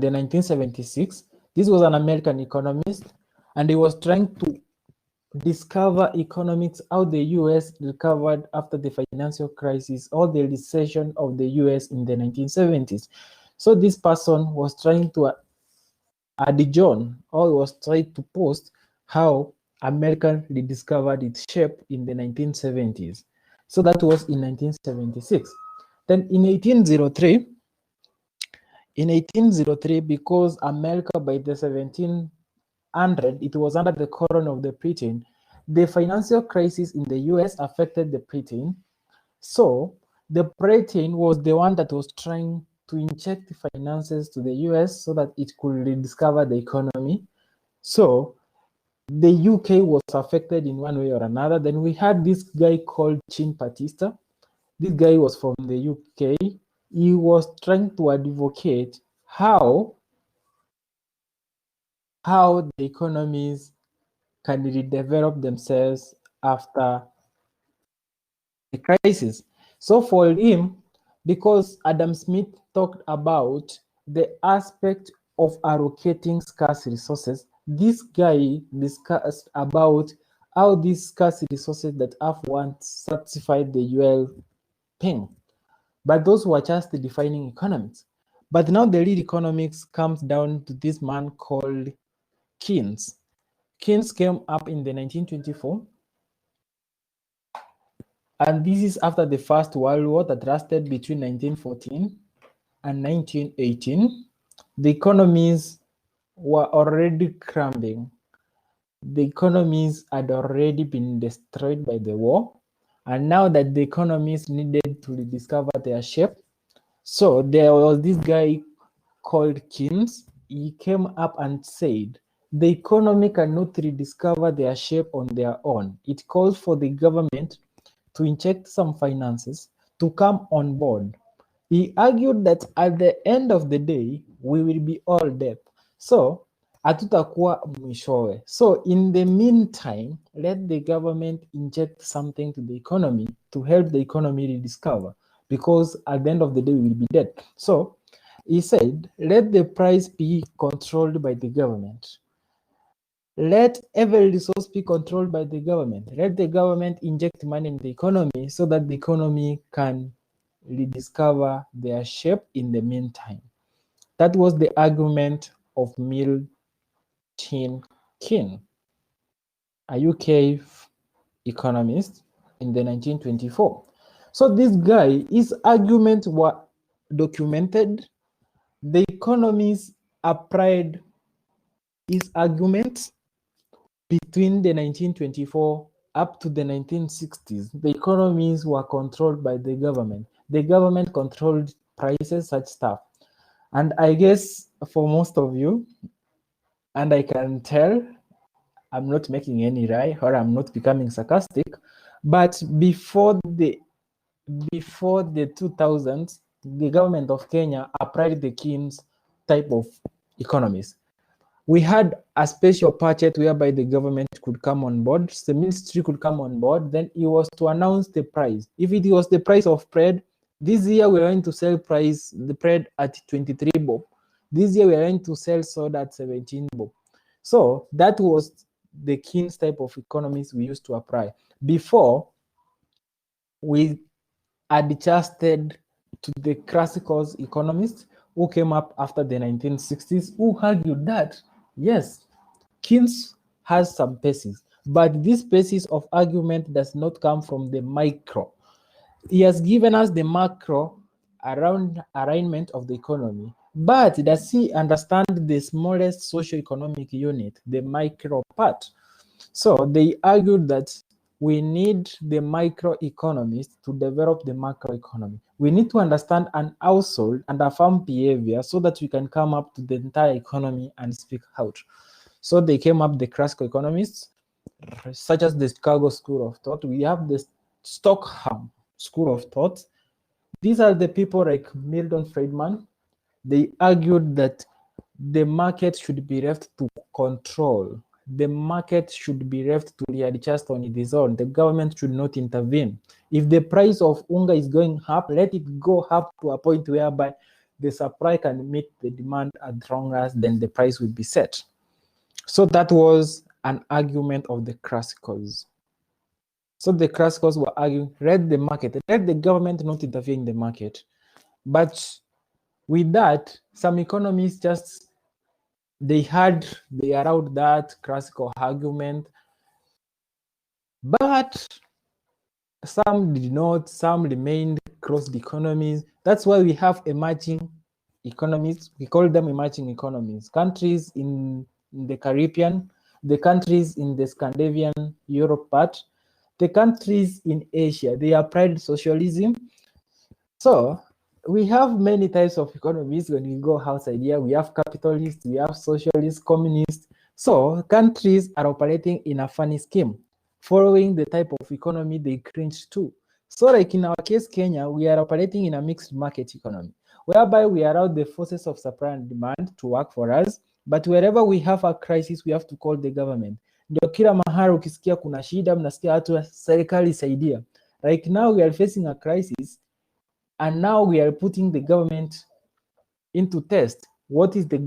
the 1976. This was an American economist, and he was trying to discover economics, how the US recovered after the financial crisis or the recession of the US in the 1970s. So this person was trying to adjourn, or was trying to post how America rediscovered its shape in the 1970s. So that was in 1976. Then in 1803, because America by the 1700, it was under the crown of the Britain, the financial crisis in the US affected the Britain. So the Britain was the one that was trying to inject the finances to the US so that it could rediscover the economy. So the UK was affected in one way or another. Then we had this guy called Chin Batista. This guy was from the UK. He was trying to advocate how the economies can redevelop themselves after the crisis. So for him, because Adam Smith talked about the aspect of allocating scarce resources, this guy discussed about how these scarce resources that have once satisfied the UL thing. But those were just the defining economics. But now the real economics comes down to this man called Keynes. Keynes came up in the 1924. And this is after the First World War that lasted between 1914 and 1918. The economies were already crumbling. The economies had already been destroyed by the war. And now that the economies needed to rediscover their shape, so there was this guy called Keynes. He came up and said, the economy cannot rediscover their shape on their own. It calls for the government to inject some finances to come on board. He argued that at the end of the day, we will be all dead. So, hatutakuwa mwishowe. So, in the meantime, let the government inject something to the economy to help the economy rediscover, because at the end of the day, we will be dead. So, he said, let the price be controlled by the government. Let every resource be controlled by the government. Let the government inject money in the economy so that the economy can rediscover their shape in the meantime. That was the argument of Milton Keynes, a UK economist in the 1924. So this guy, his arguments were documented. The economists applied his arguments between the 1924 up to the 1960s. The economies were controlled by the government. The government controlled prices, such stuff. And I guess for most of you, and I can tell, I'm not making any lie or I'm not becoming sarcastic, but before the 2000s, the government of Kenya applied the Keynes type of economies. We had a special budget whereby the government could come on board, the ministry could come on board, then it was to announce the price. If it was the price of bread, this year we're going to sell the bread at 23 bob. This year we're going to sell soda at 17 bob. So that was the Keynes type of economies we used to apply. Before, we adjusted to the classical economists who came up after the 1960s, who argued that, yes, Keynes has some basis, but this basis of argument does not come from the micro. He has given us the macro around alignment of the economy, but does he understand the smallest socio-economic unit, the micro part? So they argued that we need the microeconomists to develop the macroeconomy. We need to understand an household and a farm behavior so that we can come up to the entire economy and speak out. So they came up, the classical economists, such as the Chicago School of Thought. We have the Stockholm School of Thought. These are the people like Milton Friedman. They argued that the market should be left to control. The market should be left to readjust on its own. The government should not intervene. If the price of unga is going up, let it go up to a point whereby the supply can meet the demand as long as then the price will be set. So that was an argument of the classicals. So the classicals were arguing, let the market, let the government not interfere in the market. But with that, some economists just, they allowed that classical argument, but some did not, some remained closed economies. That's why we have emerging economies. We call them emerging economies. Countries in the Caribbean, the countries in the Scandinavian Europe part, the countries in Asia, they applied socialism. So we have many types of economies when we go outside here. We have capitalists, we have socialists, communists. So countries are operating in a funny scheme, following the type of economy they cringe to. So like in our case, Kenya, we are operating in a mixed market economy, whereby we allow the forces of supply and demand to work for us, but wherever we have a crisis, we have to call the government. Ndio kila mahali ukisikia kuna shida, mnasikia watu serikali saidia. Like now we are facing a crisis, and now we are putting the government into test. What is the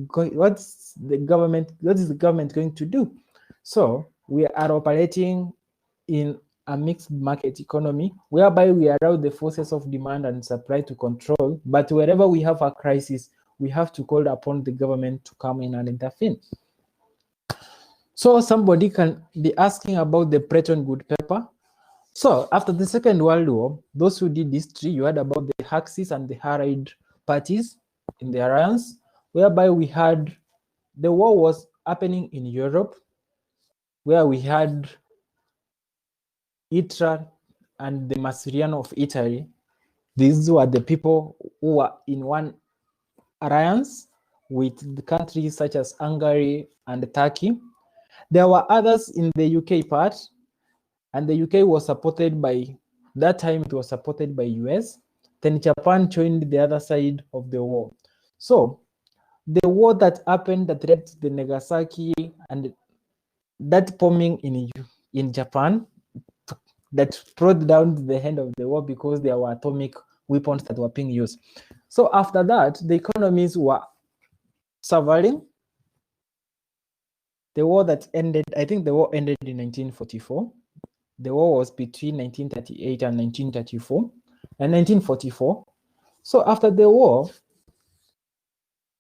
government going to do? So we are operating in a mixed market economy, whereby we allow the forces of demand and supply to control, but wherever we have a crisis, we have to call upon the government to come in and intervene. So somebody can be asking about the Bretton Woods paper. So after the Second World War, those who did history, you heard about the Axis and the Allied parties in the alliance, whereby we had, the war was happening in Europe, where we had Hitler and the Masuriano of Italy. These were the people who were in one alliance with the countries such as Hungary and Turkey. There were others in the UK part, and the UK was supported by, that time it was supported by US. Then Japan joined the other side of the war. So the war that happened that led to the Nagasaki and that bombing in Japan, that brought down the end of the war because there were atomic weapons that were being used. So after that, the economies were suffering. The war that ended, I think the war ended in 1944. The war was between 1938 and 1934 and 1944. So after the war,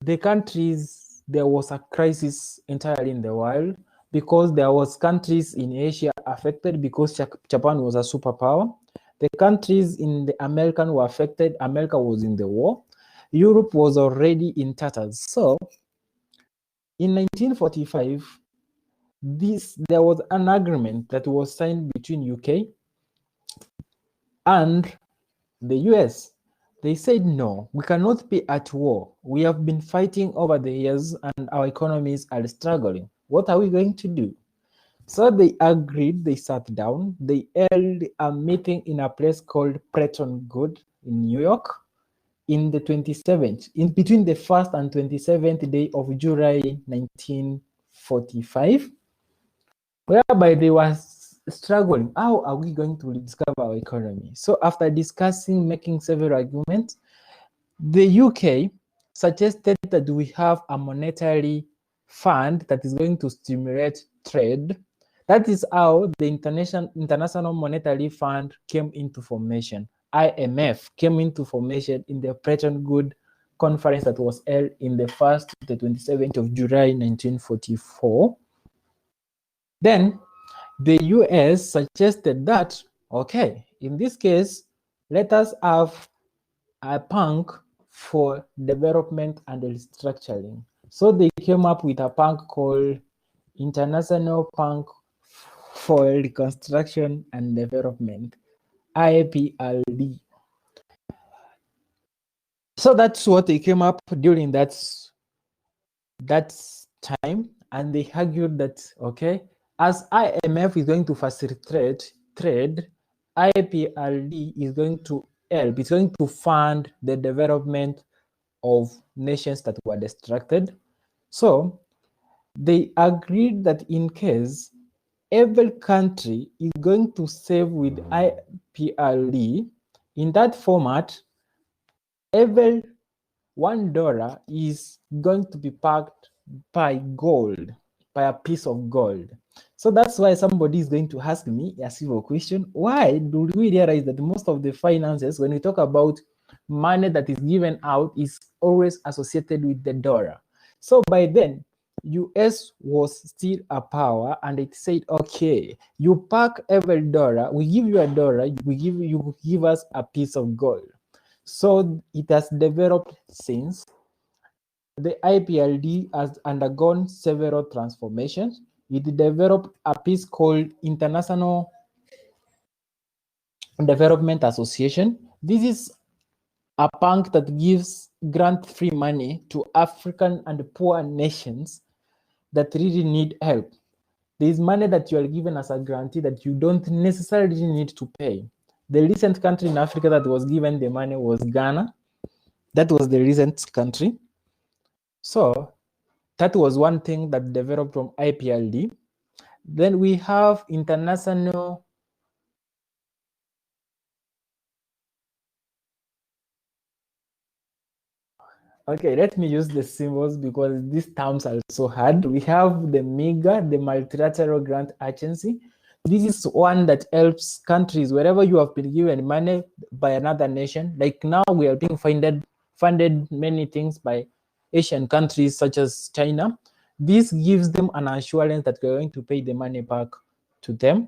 the countries, there was a crisis entirely in the world, because there was countries in Asia affected because Japan was a superpower. The countries in the American were affected. America was in the war. Europe was already in tatters. So in 1945, there was an agreement that was signed between UK and the US. They said, no, we cannot be at war. We have been fighting over the years and our economies are struggling. What are we going to do? So they agreed, they sat down, they held a meeting in a place called Bretton Woods in New York in the 27th, in between the 1st and 27th day of July 1945, whereby they were struggling. How are we going to rediscover our economy? So after discussing, making several arguments, the UK suggested that we have a monetary fund that is going to stimulate trade. That is how the International Monetary Fund came into formation. IMF came into formation in the Bretton Woods conference that was held in the 1st to the 27th of July 1944. Then the US suggested that, okay, in this case, let us have a bank for development and restructuring. So they came up with a bank called International Bank for Reconstruction and Development, IPRD. So that's what they came up during that time, and they argued that, okay, as IMF is going to facilitate trade, IPRD is going to help. It's going to fund the development of nations that were distracted. So they agreed that in case every country is going to save with IPRD, in that format, every $1 is going to be backed by gold, by a piece of gold. So that's why somebody is going to ask me a civil question. Why do we realize that most of the finances, when we talk about money that is given out, is always associated with the dollar? So by then, US was still a power, and it said, okay, you pack every dollar, we give you $1, you give us a piece of gold. So it has developed since. The IPLD has undergone several transformations. It developed a piece called International Development Association. This is a bank that gives grant-free money to African and poor nations that really need help. There is money that you are given as a grantee that you don't necessarily need to pay. The recent country in Africa that was given the money was Ghana. That was the recent country. So that was one thing that developed from IPLD. Then we have international Okay, let me use the symbols because these terms are so hard. We have the MIGA, the Multilateral Grant Agency. This is one that helps countries wherever you have been given money by another nation. Like now we are being funded many things by Asian countries such as China. This gives them an assurance that we're going to pay the money back to them.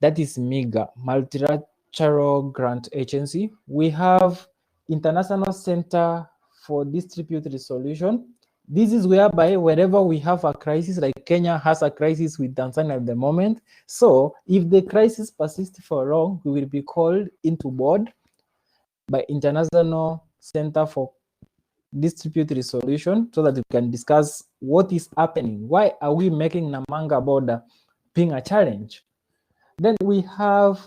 That is MIGA, Multilateral Grant Agency. We have International Center for Dispute Resolution. This is whereby wherever we have a crisis, like Kenya has a crisis with Tanzania at the moment. So if the crisis persists for long, we will be called into board by International Center for Dispute Resolution so that we can discuss what is happening. Why are we making Namanga border being a challenge? Then we have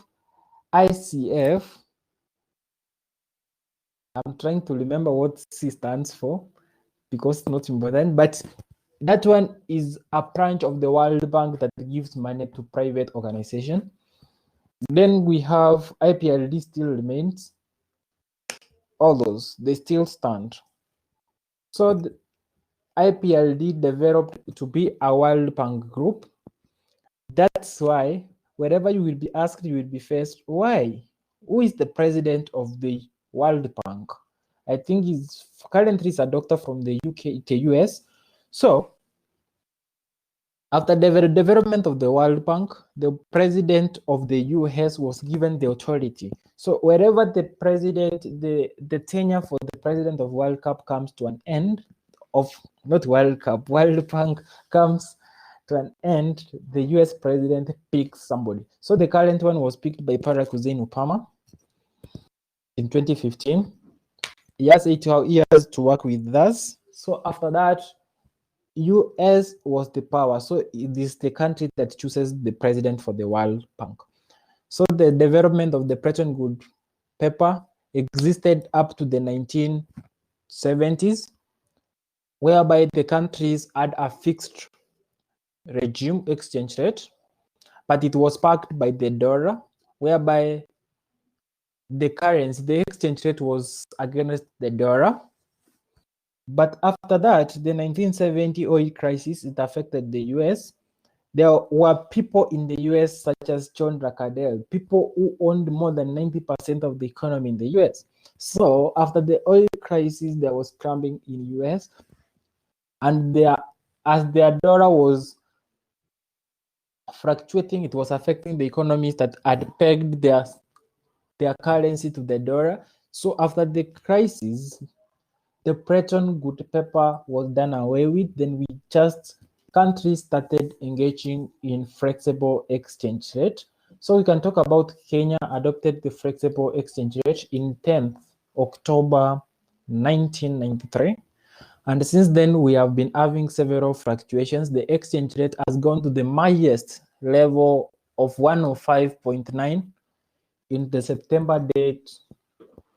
ICF. I'm trying to remember what C stands for because it's not important, but that one is a branch of the World Bank that gives money to private organizations. Then we have IPLD still remains. All those, they still stand. So the IPLD developed to be a World Bank group. That's why wherever you will be asked, you will be faced, why? Who is the president of the World Bank? I think he's currently a doctor from the US. So after the development of the World Bank, the president of the US was given the authority. So wherever the president, the tenure for the president of World Cup comes to an end, of not World Cup, World Bank comes to an end, the US president picks somebody. So the current one was picked by Barack Hussein Obama in 2015. He has 8 years to work with us. So after that, US was the power. So it is the country that chooses the president for the World Bank. So the development of the Bretton Woods paper existed up to the 1970s, whereby the countries had a fixed regime exchange rate, but it was backed by the dollar, whereby the currency, the exchange rate was against the dollar. But after that, the 1970 oil crisis, it affected the US. There were people in the US such as John Rockefeller, people who owned more than 90% of the economy in the US. So after the oil crisis, there was crumbling in US, and as their dollar was fluctuating, it was affecting the economies that had pegged their currency to the dollar. So after the crisis, the Bretton Woods paper was done away with. Then countries started engaging in flexible exchange rate. So we can talk about Kenya adopted the flexible exchange rate in 10th October 1993. And since then, we have been having several fluctuations. The exchange rate has gone to the highest level of 105.9 in the September date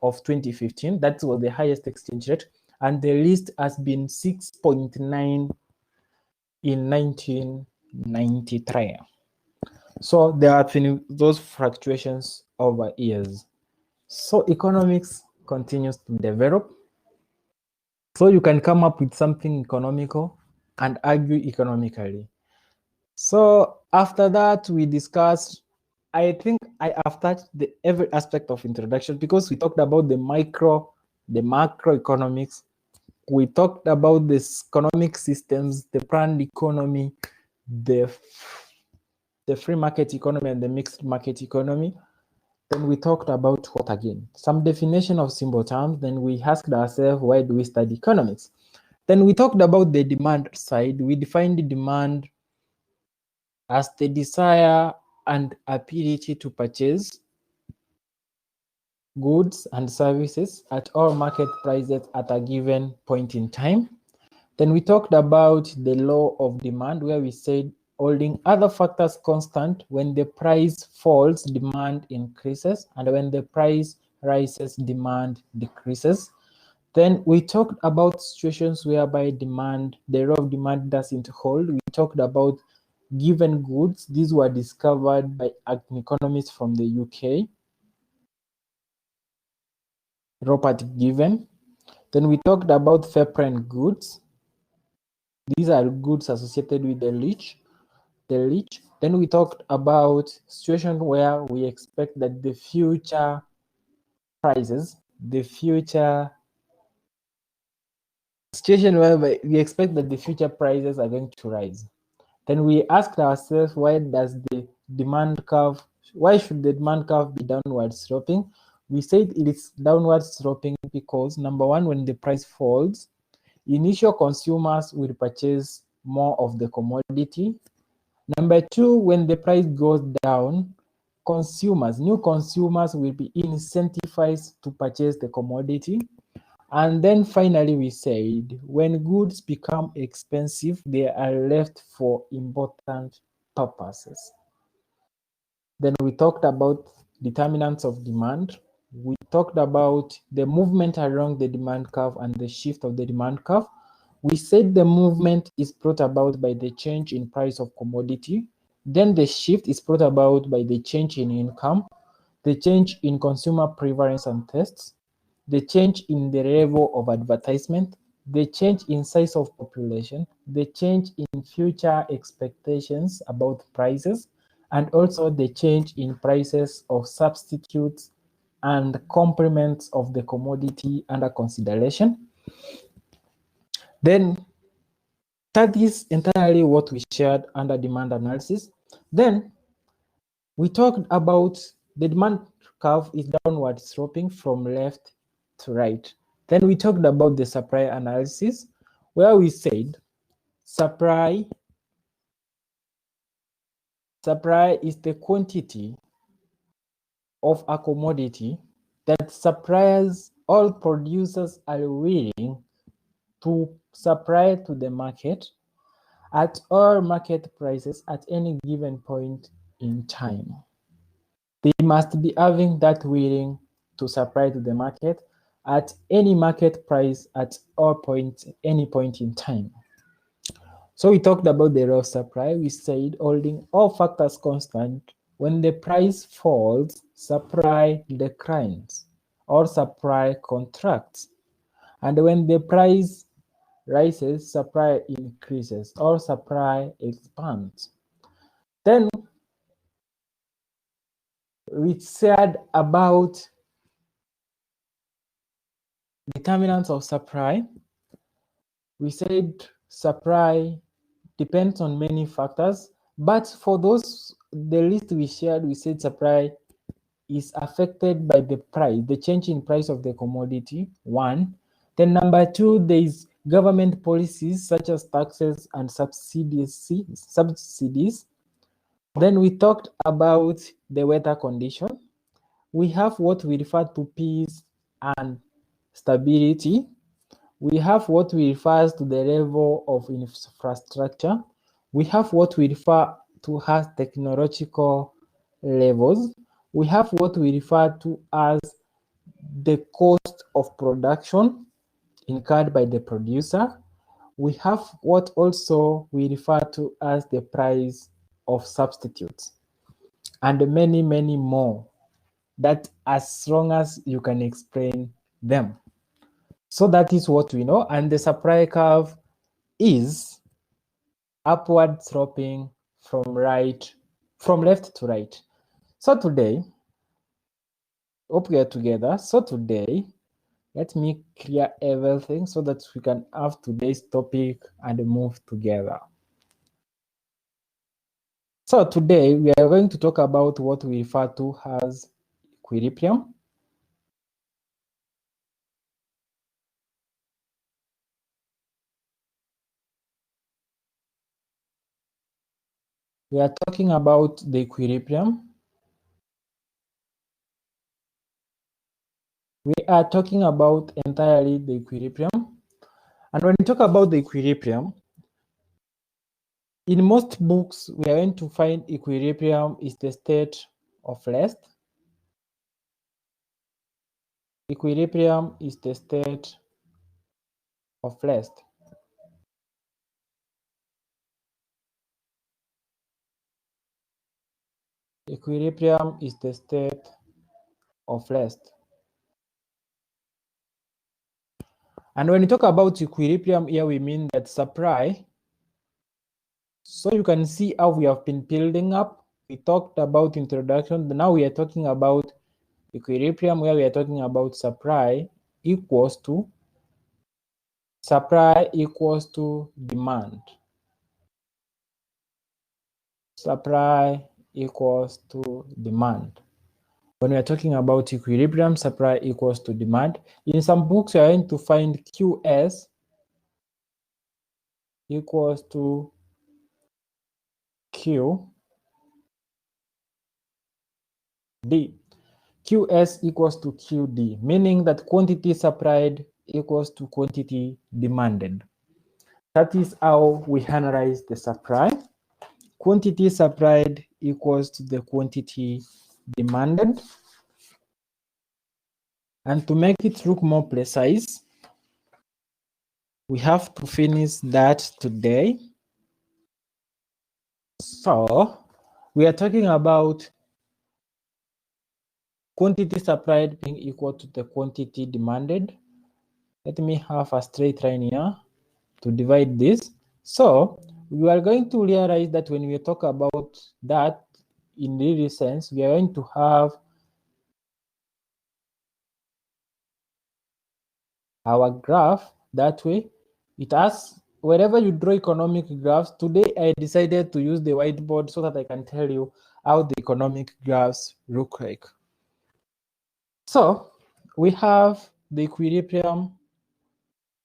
of 2015. That was the highest exchange rate. And the least has been 6.9 in 1993. So there have been those fluctuations over years. So economics continues to develop. So you can come up with something economical and argue economically. So after that, we discussed, I think I have touched every aspect of introduction, because we talked about the macroeconomics. We talked about the economic systems, the planned economy, the free market economy and the mixed market economy. Then we talked about what again? Some definition of simple terms. Then we asked ourselves, why do we study economics? Then we talked about the demand side. We defined the demand as the desire and ability to purchase goods and services at all market prices at a given point in time. Then we talked about the law of demand, where we said holding other factors constant, when the price falls, demand increases, and when the price rises, demand decreases. Then we talked about situations whereby the law of demand doesn't hold. We talked about given goods. These were discovered by an economist from the UK, Robert Given. Then we talked about fair-priced goods. These are goods associated with the rich. Then we talked about situation where we expect that the future prices, situation where we expect that the future prices are going to rise. Then we asked ourselves, why should the demand curve be downward sloping? We said it is downward sloping because, number one, when the price falls, initial consumers will purchase more of the commodity. Number two, when the price goes down, new consumers will be incentivized to purchase the commodity. And then finally, we said, when goods become expensive, they are left for important purposes. Then we talked about determinants of demand. We talked about the movement along the demand curve and the shift of the demand curve. We said the movement is brought about by the change in price of commodity. Then the shift is brought about by the change in income, the change in consumer preference and tastes, the change in the level of advertisement, the change in size of population, the change in future expectations about prices, and also the change in prices of substitutes and complements of the commodity under consideration. Then that is entirely what we shared under demand analysis. Then we talked about the demand curve is downward sloping from left to right. Then we talked about the supply analysis, where we said supply is the quantity of a commodity that suppliers, all producers, are willing to supply to the market at all market prices at any given point in time. They must be having that willing to supply to the market at any market price at any point in time. So we talked about the law of supply. We said holding all factors constant, when the price falls, supply declines or supply contracts. And when the price rises, supply increases or supply expands. Then we said about determinants of supply. We said supply depends on many factors, but for those, the list we shared, we said supply is affected by the price, the change in price of the commodity, one. Then number two, there is government policies such as taxes and subsidies. Then we talked about the weather condition. We have what we refer to peace and stability. We have what we refer to the level of infrastructure. We have what we refer to as technological levels. We have what we refer to as the cost of production incurred by the producer. We have what also we refer to as the price of substitutes, and many, many more, that as long as you can explain them. So that is what we know. And the supply curve is upward sloping from left to right. So today, hope we are together. So today, let me clear everything so that we can have today's topic and move together. So today we are going to talk about what we refer to as equilibrium. We are talking about the equilibrium. We are talking about entirely the equilibrium. And when we talk about the equilibrium, in most books, we are going to find equilibrium is the state of rest. Equilibrium is the state of rest. Equilibrium is the state of rest. And when we talk about equilibrium here, we mean that supply. So you can see how we have been building up. We talked about introduction, but now we are talking about equilibrium, where we are talking about supply equals to demand. Supply equals to demand. When we are talking about equilibrium, supply equals to demand. In some books, you are going to find QS equals to QD. QS equals to QD, meaning that quantity supplied equals to quantity demanded. That is how we analyze the supply. Quantity supplied equals to the quantity demanded. And to make it look more precise, we have to finish that today. So we are talking about quantity supplied being equal to the quantity demanded. Let me have a straight line here to divide this. So we are going to realize that when we talk about that in real sense, we are going to have our graph that way. It has, wherever you draw economic graphs, today I decided to use the whiteboard so that I can tell you how the economic graphs look like. So we have the equilibrium.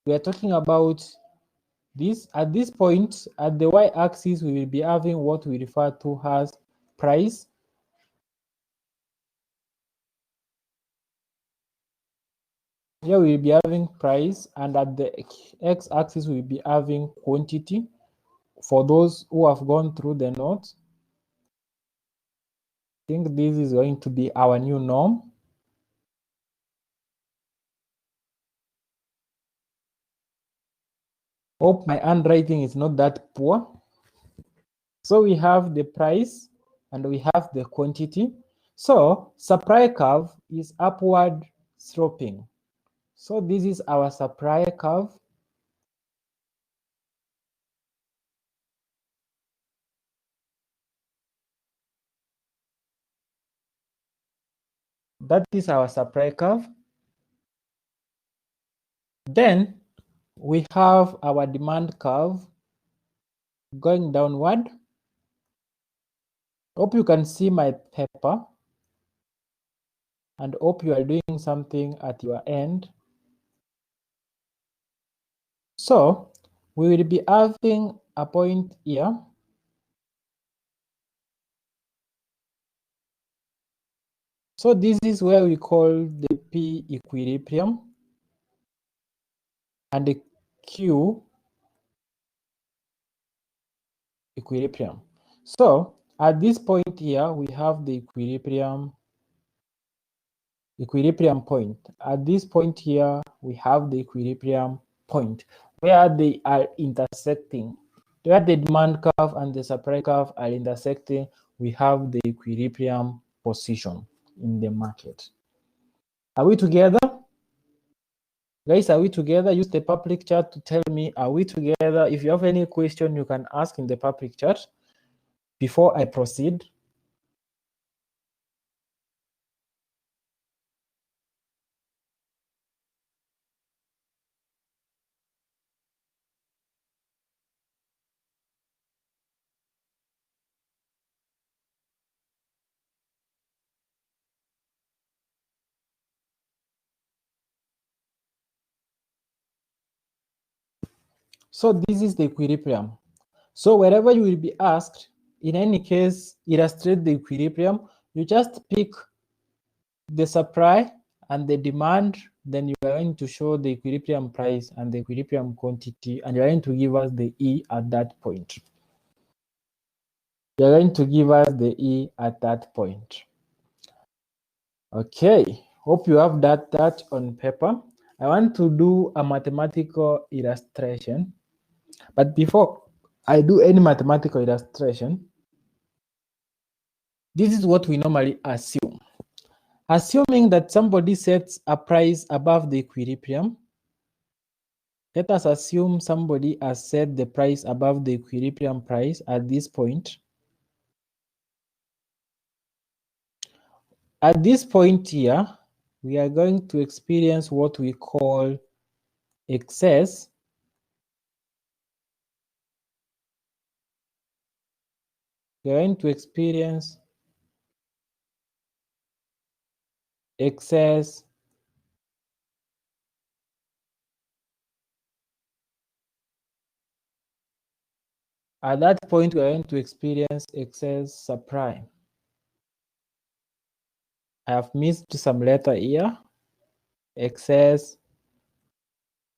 We are talking about this. At this point, at the y-axis, we will be having what we refer to as price. Here we will be having price, and at the x-axis, we will be having quantity. For those who have gone through the notes, I think this is going to be our new norm. Hope my handwriting is not that poor. So we have the price and we have the quantity. So supply curve is upward sloping. So this is our supply curve. That is our supply curve. Then we have our demand curve going downward. Hope you can see my paper, and hope you are doing something at your end. So we will be having a point here. So this is where we call the P equilibrium and the Q equilibrium. So at this point here, we have the equilibrium point. At this point here, we have the equilibrium point where they are intersecting. Where the demand curve and the supply curve are intersecting, we have the equilibrium position in the market. Are we together? Guys, are we together? Use the public chat to tell me, are we together? If you have any question, you can ask in the public chat before I proceed. So this is the equilibrium. So wherever you will be asked, in any case, illustrate the equilibrium, you just pick the supply and the demand, then you are going to show the equilibrium price and the equilibrium quantity, and you're going to give us the E at that point. You're going to give us the E at that point. Okay, hope you have that on paper. I want to do a mathematical illustration, but before I do any mathematical illustration, this is what we normally assume. Assuming that somebody sets a price above the equilibrium, let us assume somebody has set the price above the equilibrium price at this point. At this point here, we are going to experience what we call excess. We are going to experience excess at that point. We are going to experience excess supply. I have missed some letter here. Excess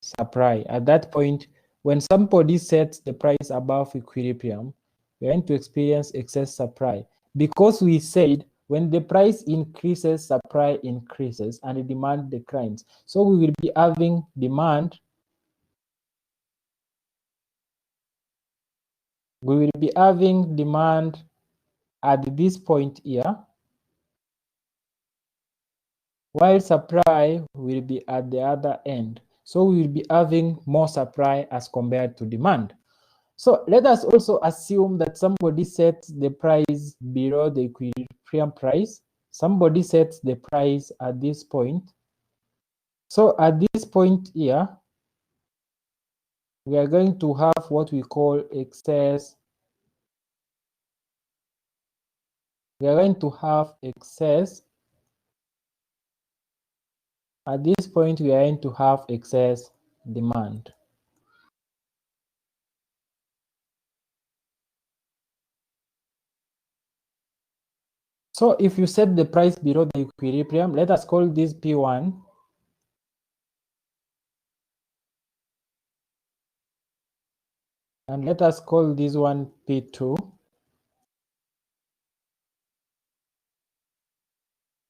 supply. At that point, when somebody sets the price above equilibrium, we're going to experience excess supply, because we said when the price increases, supply increases and the demand declines. So we will be having demand. We will be having demand at this point here, while supply will be at the other end. So we will be having more supply as compared to demand. So let us also assume that somebody sets the price below the equilibrium price. Somebody sets the price at this point. So at this point here, we are going to have what we call excess. We are going to have excess. At this point, we are going to have excess demand. So if you set the price below the equilibrium, let us call this P1. And let us call this one P2.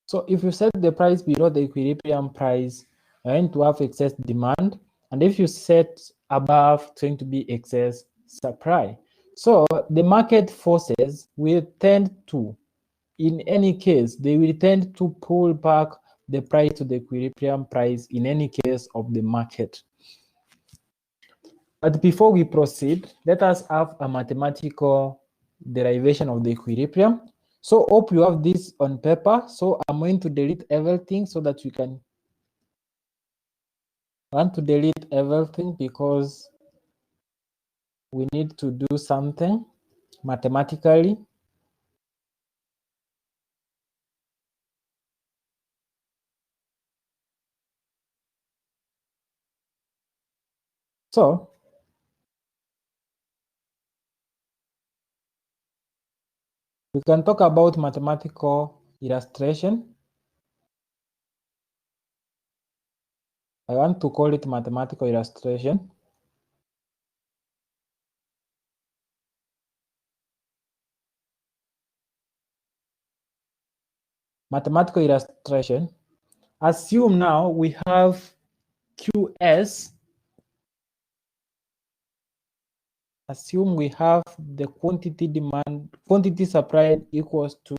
So if you set the price below the equilibrium price, you're going to have excess demand. And if you set above, it's going to be excess supply. So the market forces will tend to, in any case, they will tend to pull back the price to the equilibrium price in any case of the market. But before we proceed, let us have a mathematical derivation of the equilibrium. So hope you have this on paper. So I'm going to delete everything so that we can. I want to delete everything because we need to do something mathematically. So we can talk about mathematical illustration. I want to call it mathematical illustration. Mathematical illustration. Assume now we have QS. Assume we have the quantity supplied equals to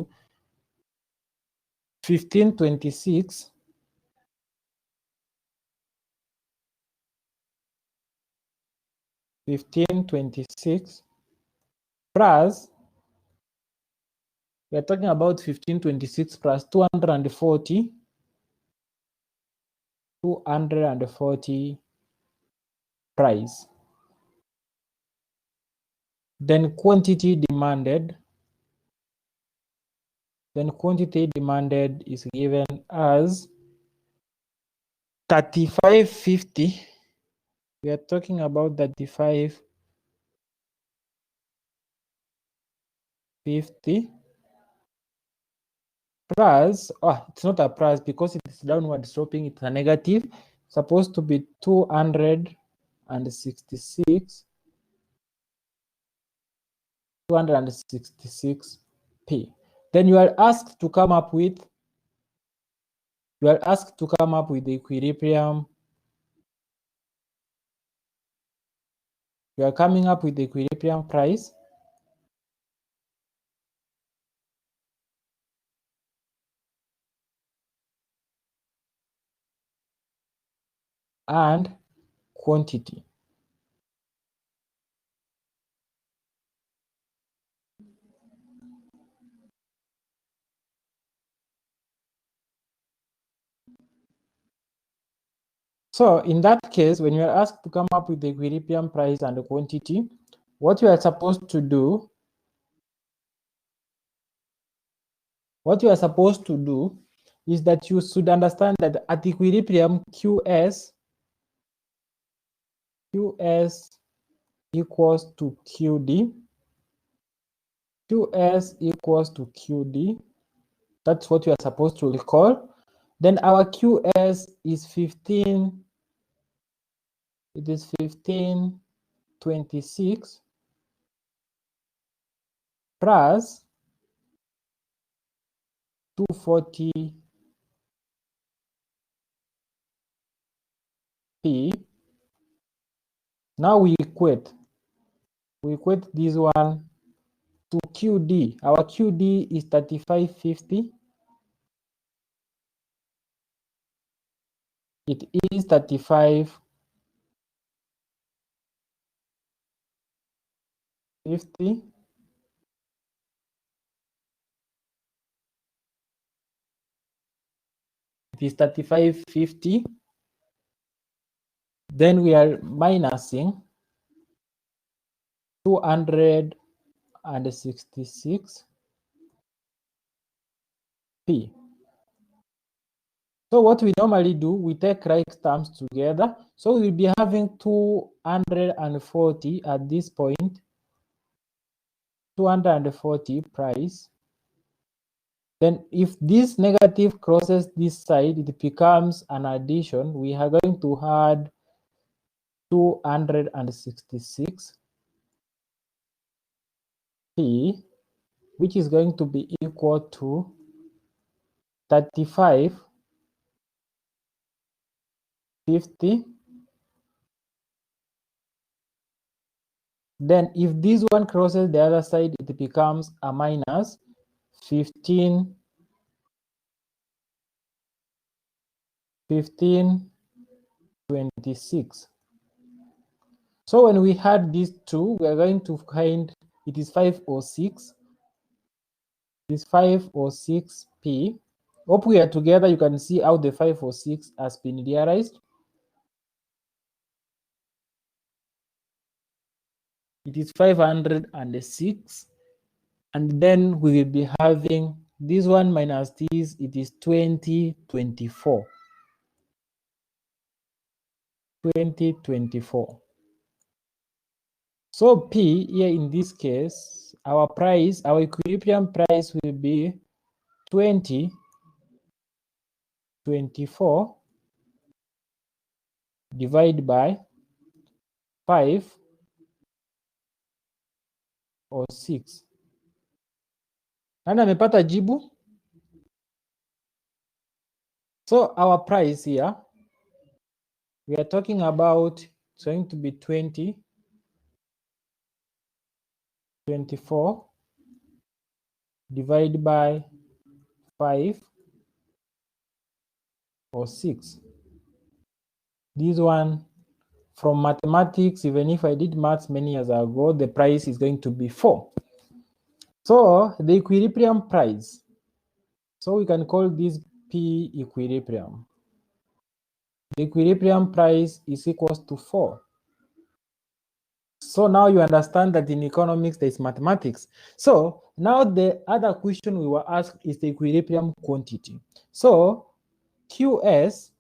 1526 1526 plus, we are talking about 1526 plus 240 price. Then quantity demanded. Then quantity demanded is given as 3550. We are talking about 3550 plus, it's not a plus because it's downward sloping, it's a negative. Supposed to be 266 266p. Then you are asked to come up with the equilibrium. You are coming up with the equilibrium price and quantity. So in that case, when you are asked to come up with the equilibrium price and the quantity, what you are supposed to do is that you should understand that at equilibrium, QS equals to QD. QS equals to QD. That's what you are supposed to recall. Then our QS is 1526 plus 240p. Now we equate this one to QD. Our QD is 3550. It is 3550. It is 3550. Then we are minusing 266p. So what we normally do, we take right terms together. So we'll be having 240 at this point, 240 price. Then if this negative crosses this side, it becomes an addition. We are going to add 266p, which is going to be equal to 3550. Then if this one crosses the other side, it becomes a minus 1526. So when we add these two, we are going to find it is 506. It is 506p. Hope we are together. You can see how the 506 has been realized. It is 506. And then we will be having this one minus this, it is 2024. 2024. So P here in this case, our equilibrium price will be 2024 divided by 5 or 6. Nani amepata jibu? So our price here, we are talking about, it's going to be 2024 divided by 5 or 6. This one from mathematics, even if I did maths many years ago, the price is going to be 4. So the equilibrium price, so we can call this P equilibrium. The equilibrium price is equals to 4. So now you understand that in economics there is mathematics. So now the other question we were asked is the equilibrium quantity. So QS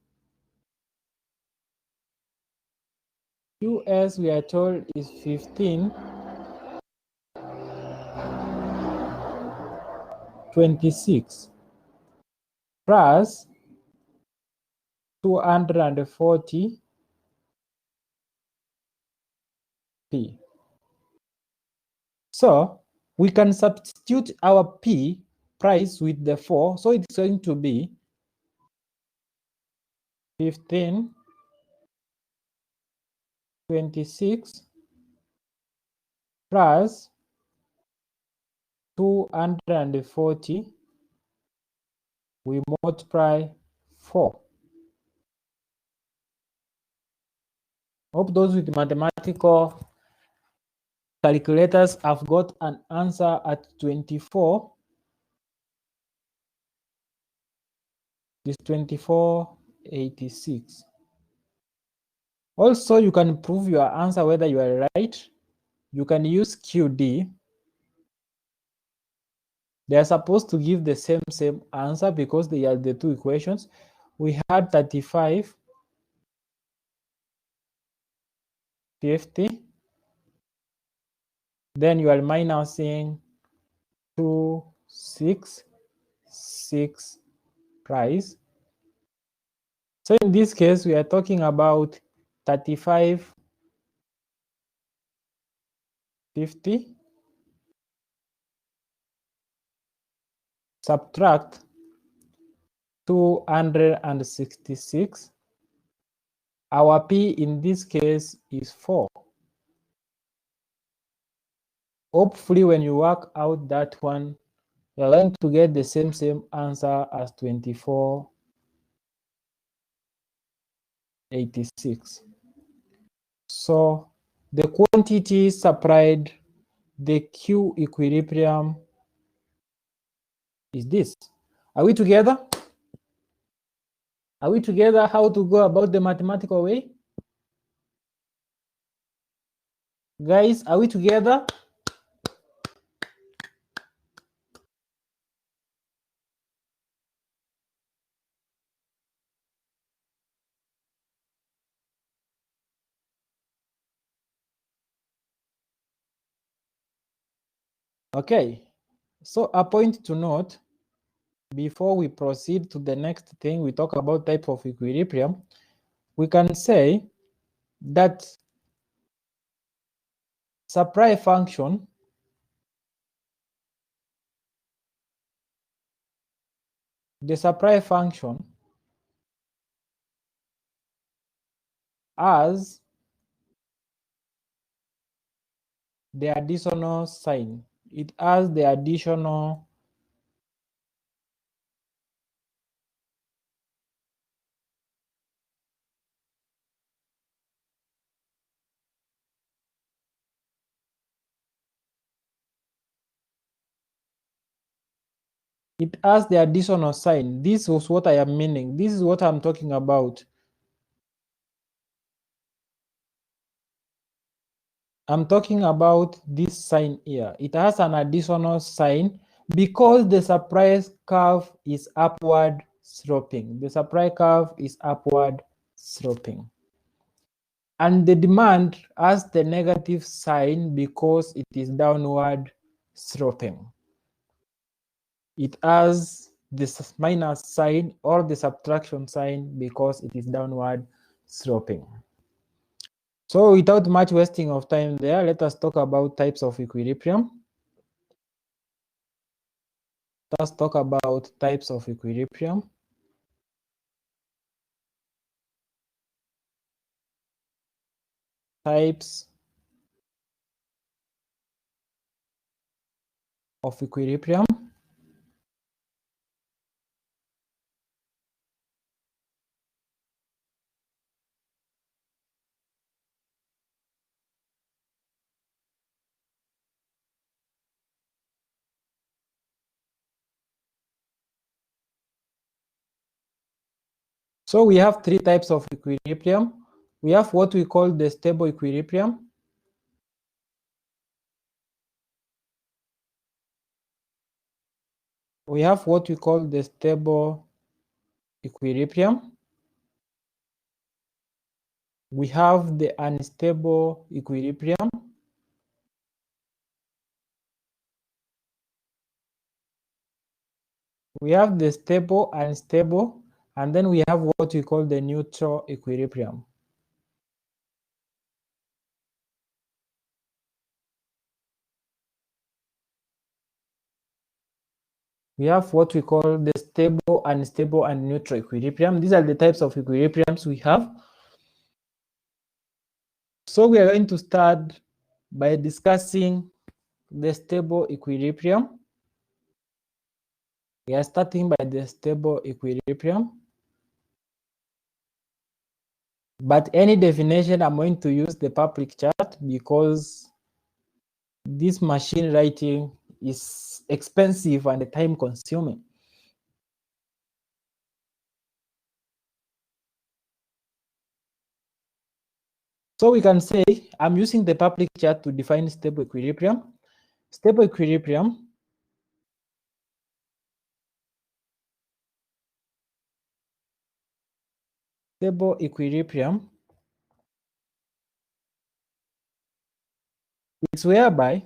we are told is 1526 plus 240 P. So we can substitute our P price with the 4. So it's going to be 1526 plus 240, we multiply 4. Hope those with mathematical calculators have got an answer at 24. This 2486. Also, you can prove your answer whether you are right. You can use QD. They are supposed to give the same answer because they are the two equations. We had 35, 50. Then you are minusing 2, 6, 6 price. So in this case, we are talking about 35, 50, subtract 266. Our P in this case is 4. Hopefully, when you work out that one, you're going to get the same answer as 2486. So the quantity supplied, the Q equilibrium is this. Are we together? Are we together how to go about the mathematical way? Guys, are we together? Okay, so a point to note before we proceed to the next thing, we talk about type of equilibrium. We can say that supply function has the additional sign. It has the additional sign. This was what I am meaning. This is what I'm talking about. I'm talking about this sign here. It has an additional sign because the supply curve is upward sloping. The supply curve is upward sloping. And the demand has the negative sign because it is downward sloping. It has this minus sign or the subtraction sign because it is downward sloping. So without much wasting of time there, let us talk about types of equilibrium. Let's talk about types of equilibrium. Types of equilibrium. So we have three types of equilibrium. We have what we call the stable equilibrium. We have what we call the stable equilibrium. We have the unstable equilibrium. We have the stable, unstable, and then we have what we call the neutral equilibrium. We have what we call the stable, unstable, and neutral equilibrium. These are the types of equilibriums we have. So we are going to start by discussing the stable equilibrium. We are starting by the stable equilibrium. But any definition, I'm going to use the public chat because this machine writing is expensive and time consuming. So we can say I'm using the public chat to define stable equilibrium. Stable equilibrium is whereby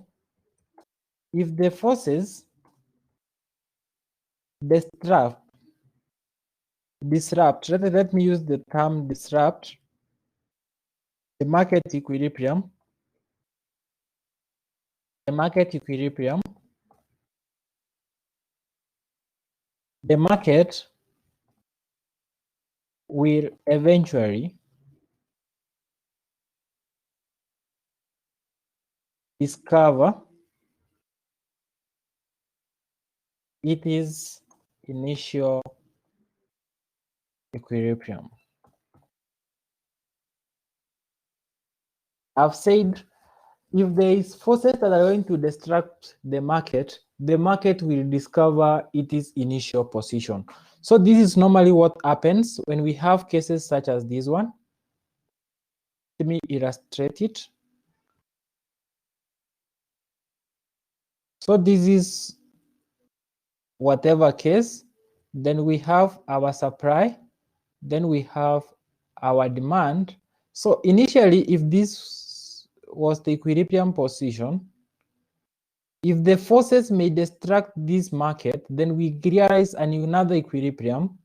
if the forces disrupt, let me use the term disrupt the market equilibrium, the market market will eventually discover its initial equilibrium. I've said if there is forces that are going to disrupt the market will discover its initial position. So this is normally what happens when we have cases such as this one. Let me illustrate it. So this is whatever case, then we have our supply, then we have our demand. So initially, if this was the equilibrium position, if the forces may destruct this market, then we realize another equilibrium.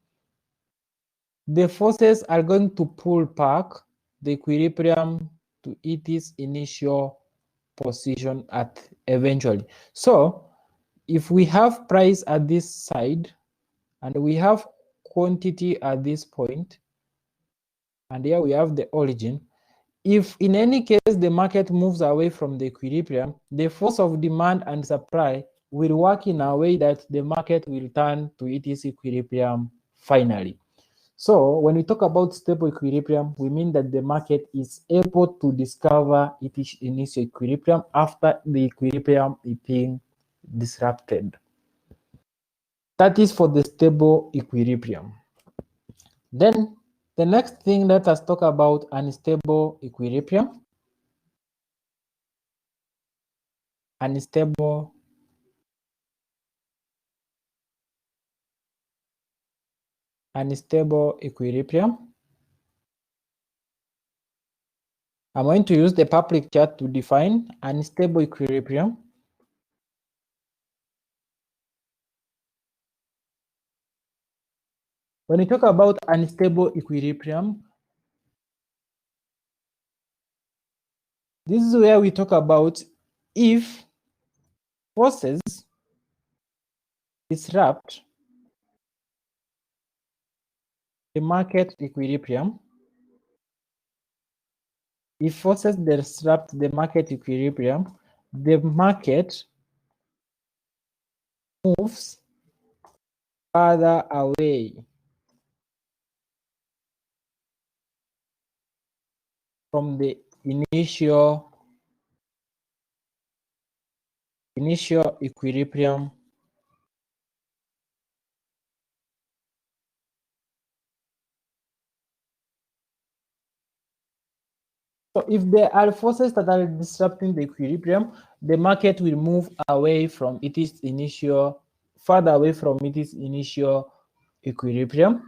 The forces are going to pull back the equilibrium to its initial position at eventually. So if we have price at this side and we have quantity at this point, and here we have the origin, if in any case the market moves away from the equilibrium, the force of demand and supply will work in a way that the market will turn to its equilibrium finally. So when we talk about stable equilibrium, we mean that the market is able to discover its initial equilibrium after the equilibrium is being disrupted. That is for the stable equilibrium. Then the next thing, let us talk about unstable equilibrium. Unstable equilibrium. I'm going to use the public chat to define unstable equilibrium. When we talk about unstable equilibrium, this is where we talk about if forces disrupt the market equilibrium. If forces disrupt the market equilibrium, the market moves further away from the initial equilibrium . So if there are forces that are disrupting the equilibrium, the market will move away from its initial, further away from its initial equilibrium.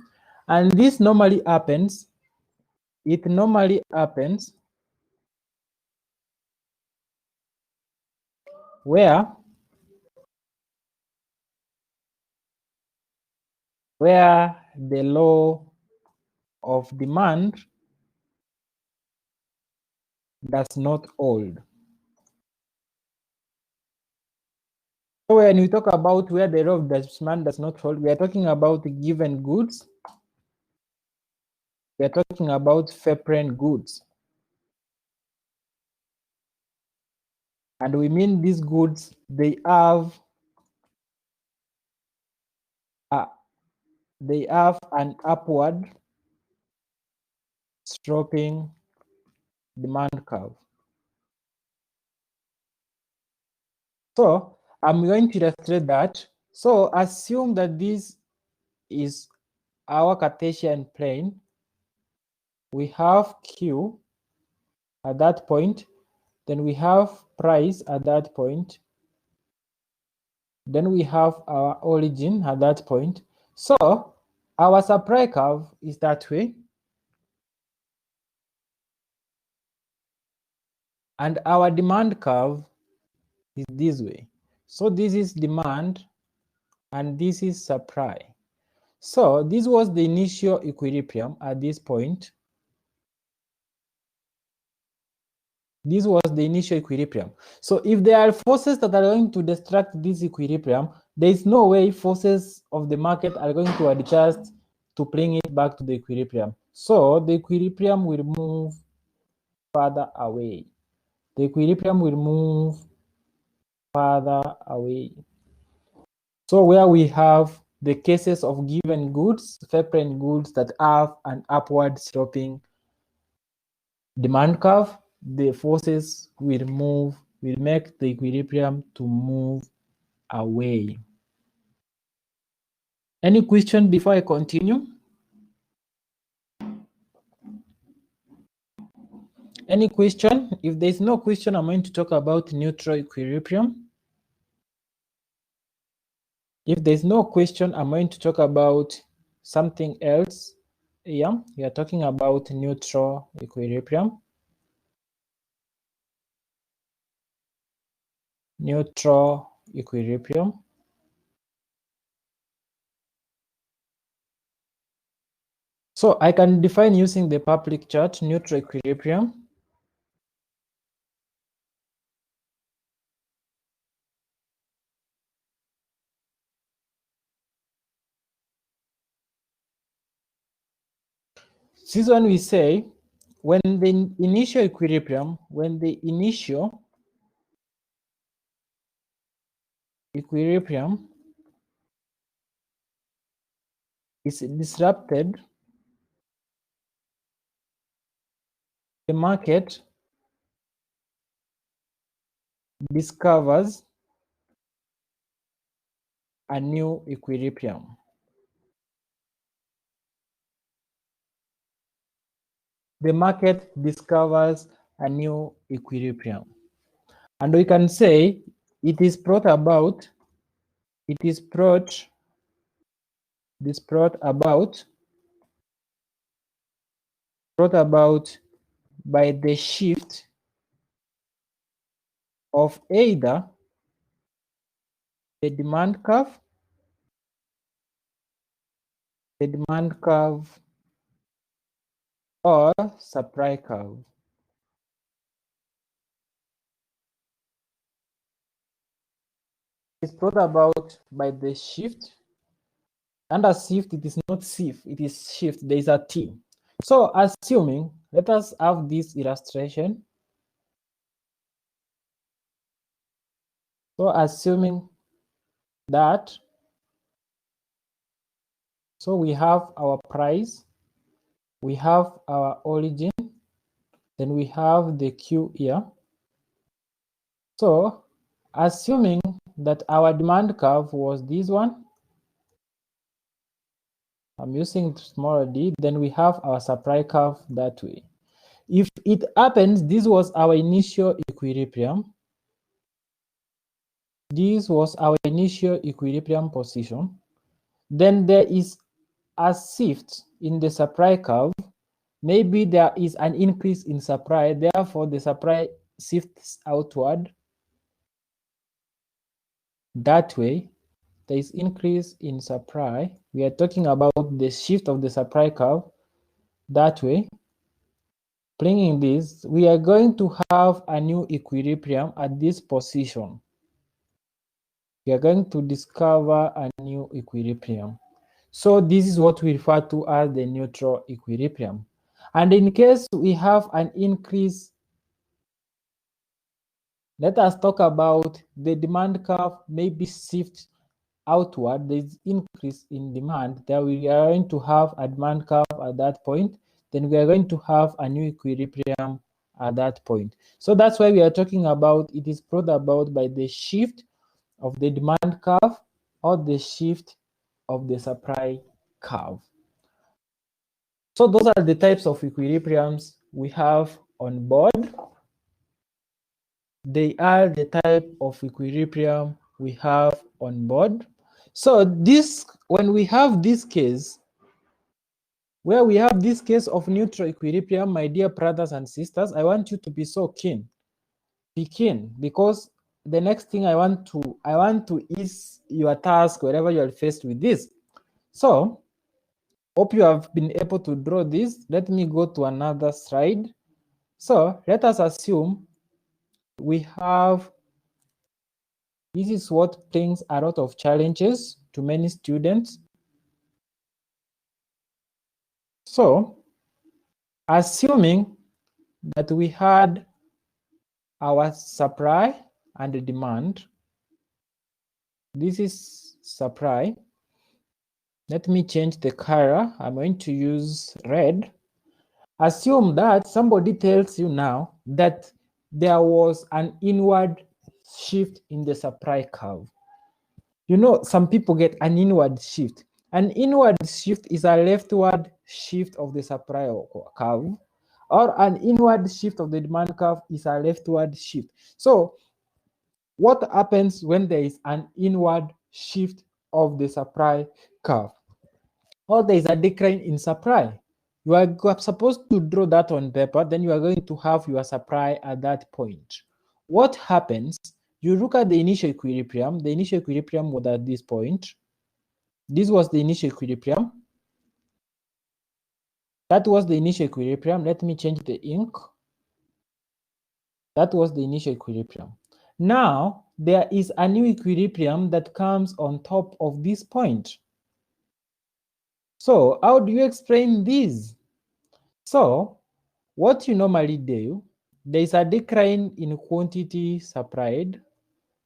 And this normally happens, it normally happens where the law of demand does not hold. So when we talk about where the law of demand does not hold, we are talking about given goods. We are talking about Vapran goods. And we mean these goods, they have an upward sloping demand curve. So I'm going to illustrate that. So assume that this is our Cartesian plane. We have Q at that point, then we have price at that point, then we have our origin at that point. So our supply curve is that way, and our demand curve is this way. So this is demand and this is supply. So this was the initial equilibrium at this point. This was the initial equilibrium. So if there are forces that are going to destruct this equilibrium, there is no way forces of the market are going to adjust to bring it back to the equilibrium. So the equilibrium will move further away. The equilibrium will move further away. So where we have the cases of given goods, Vapran goods that have an upward sloping demand curve, the forces will make the equilibrium to move away. Any question before I continue? Any question? If there's no question, I'm going to talk about neutral equilibrium. If there's no question, I'm going to talk about something else. Yeah, we are talking about neutral equilibrium. Neutral equilibrium. So I can define using the public chart neutral equilibrium. This one we say when the initial equilibrium is disrupted, the market discovers a new equilibrium. The market discovers a new equilibrium. And we can say it is brought about by the shift of either the demand curve or supply curve. It's brought about by the shift. Under shift, it is not shift, it is shift. There is a T. So assuming, let us have this illustration. So assuming that, so we have our price, we have our origin, then we have the Q here. So assuming that our demand curve was this one, I'm using small d, then we have our supply curve that way. If it happens, this was our initial equilibrium. This was our initial equilibrium position. Then there is a shift in the supply curve. Maybe there is an increase in supply, therefore the supply shifts outward. That way, there is increase in supply. We are talking about the shift of the supply curve that way. Bringing this, we are going to have a new equilibrium at this position. We are going to discover a new equilibrium. So this is what we refer to as the neutral equilibrium. And in case we have an increase, let us talk about the demand curve maybe shift outward. There's increase in demand. There we are going to have a demand curve at that point. Then we are going to have a new equilibrium at that point. So that's why we are talking about it is brought about by the shift of the demand curve or the shift of the supply curve. So those are the types of equilibriums we have on board. They are the type of equilibrium we have on board. So this, when we have this case, where we have this case of neutral equilibrium, my dear brothers and sisters, I want you to be so keen. Be keen, because the next thing I want to ease your task wherever you are faced with this. So hope you have been able to draw this. Let me go to another slide. So let us assume we have, this is what brings a lot of challenges to many students. So assuming that we had our supply and the demand, this is supply. Let me change the color. I'm going to use red. Assume that somebody tells you now that there was an inward shift in the supply curve. You know, some people get an inward shift. An inward shift is a leftward shift of the supply curve, or an inward shift of the demand curve is a leftward shift. So what happens when there is an inward shift of the supply curve? Or there is a decline in supply. You are supposed to draw that on paper, then you are going to have your supply at that point. What happens? You look at the initial equilibrium. The initial equilibrium was at this point. This was the initial equilibrium. That was the initial equilibrium. Let me change the ink. That was the initial equilibrium. Now, there is a new equilibrium that comes on top of this point. So, how do you explain this? So, what you normally do, there is a decline in quantity supplied,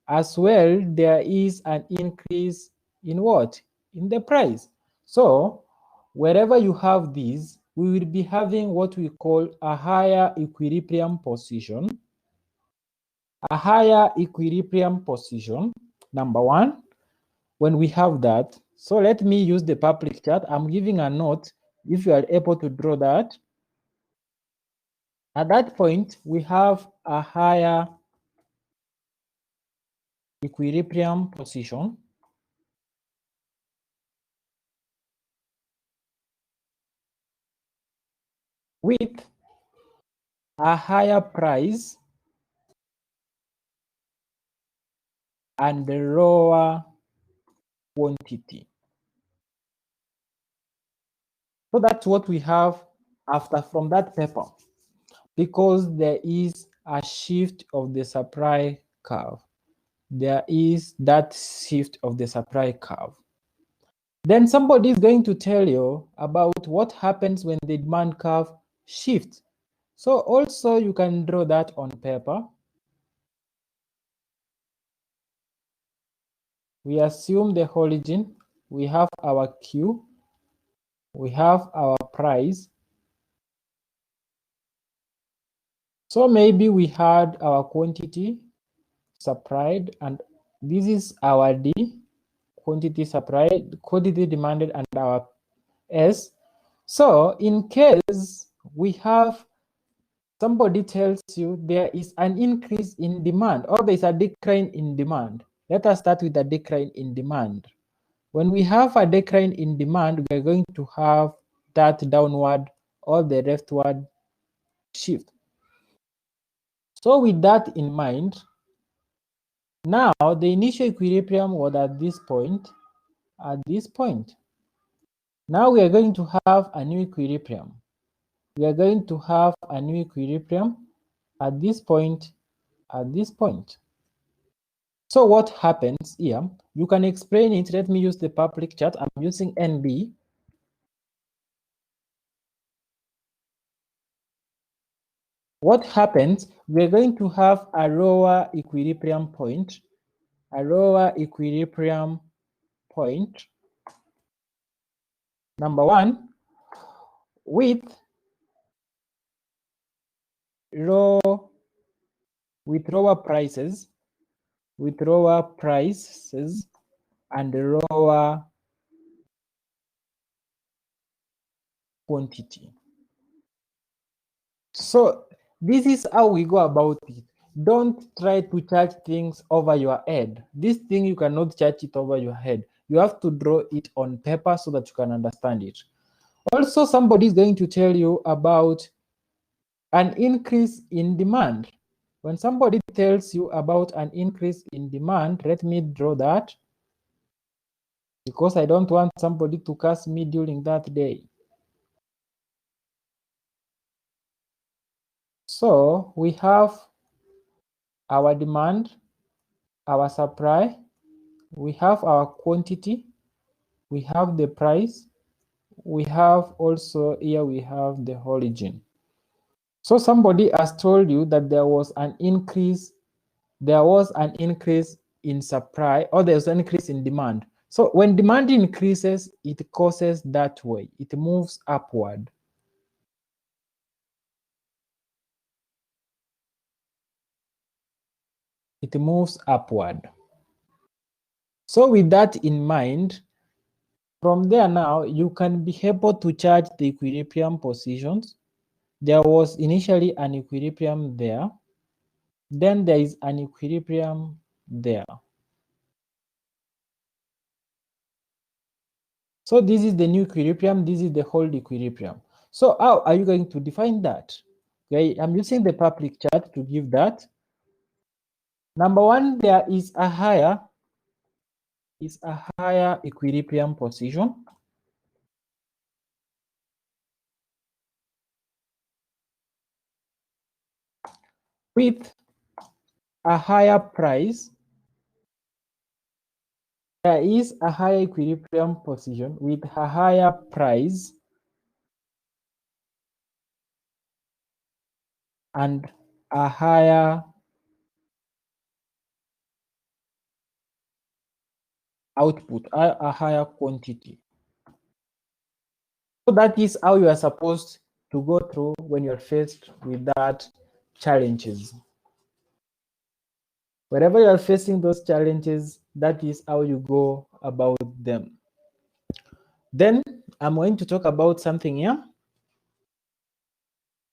as well there is an increase in what? In the price. So, wherever you have these, we will be having what we call a higher equilibrium position. A higher equilibrium position, number one, when we have that. So let me use the public chart. I'm giving a note if you are able to draw that. At that point, we have a higher equilibrium position. With a higher price and the lower quantity. So that's what we have after from that paper, because there is a shift of the supply curve. There is that shift of the supply curve. Then somebody is going to tell you about what happens when the demand curve shifts. So also you can draw that on paper. We assume the origin, we have our Q, we have our price. So maybe we had our quantity supplied, and this is our D, quantity supplied, quantity demanded, and our S. So in case we have somebody tells you there is an increase in demand or there is a decline in demand. Let us start with a decline in demand. When we have a decline in demand, we are going to have that downward or the leftward shift. So with that in mind, now the initial equilibrium was at this point, Now we are going to have a new equilibrium. We are going to have a new equilibrium at this point, So what happens here? You can explain it. Let me use the public chat. I'm using NB. What happens? We're going to have a lower equilibrium point, Number one, with lower prices, and lower quantity. So this is how we go about it. Don't try to charge things over your head. This thing, you cannot charge it over your head. You have to draw it on paper so that you can understand it. Also, somebody is going to tell you about an increase in demand. When somebody tells you about an increase in demand, let me draw that, because I don't want somebody to curse me during that day. So we have our demand, our supply, we have our quantity, we have the price, we have also here we have the origin. So somebody has told you that there was an increase in supply, or there's an increase in demand. So when demand increases, it causes that way. It moves upward. It moves upward. So with that in mind, from there now, you can be able to charge the equilibrium positions. There was initially an equilibrium there. Then there is an equilibrium there. So this is the new equilibrium. This is the whole equilibrium. So how are you going to define that? Okay, I'm using the public chart to give that. Number one, there is a higher equilibrium position. With a higher price. There is a higher equilibrium position with a higher price and a higher output, a higher quantity. So that is how you are supposed to go through when you're faced with that challenges. Wherever you are facing those challenges, that is how you go about them. Then I'm going to talk about something here.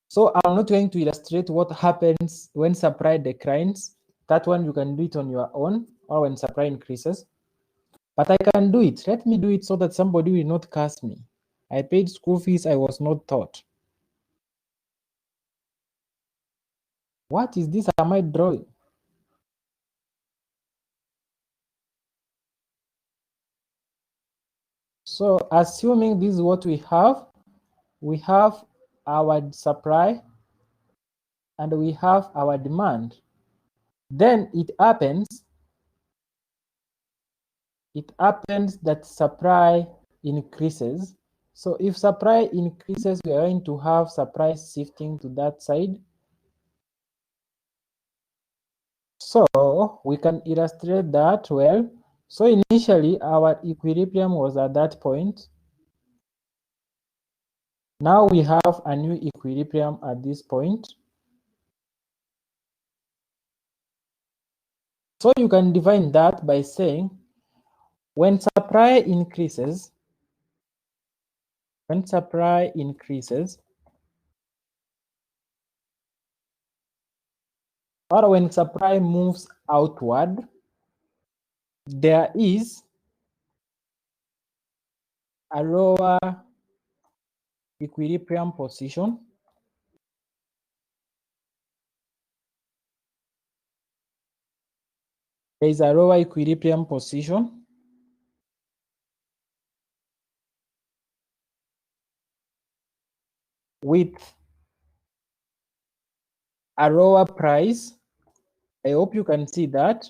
So I'm not going to illustrate what happens when supply declines. That one you can do it on your own, or when supply increases. But I can do it. Let me do it so that somebody will not curse me. I paid school fees I was not taught. What is this am I drawing? So assuming this is what we have our supply and we have our demand. Then it happens that supply increases. So if supply increases, we are going to have supply shifting to that side. So we can illustrate that well. So initially our equilibrium was at that point. Now we have a new equilibrium at this point. So you can define that by saying when supply increases, or when supply moves outward, there is a lower equilibrium position. There is a lower equilibrium position with a lower price. I hope you can see that,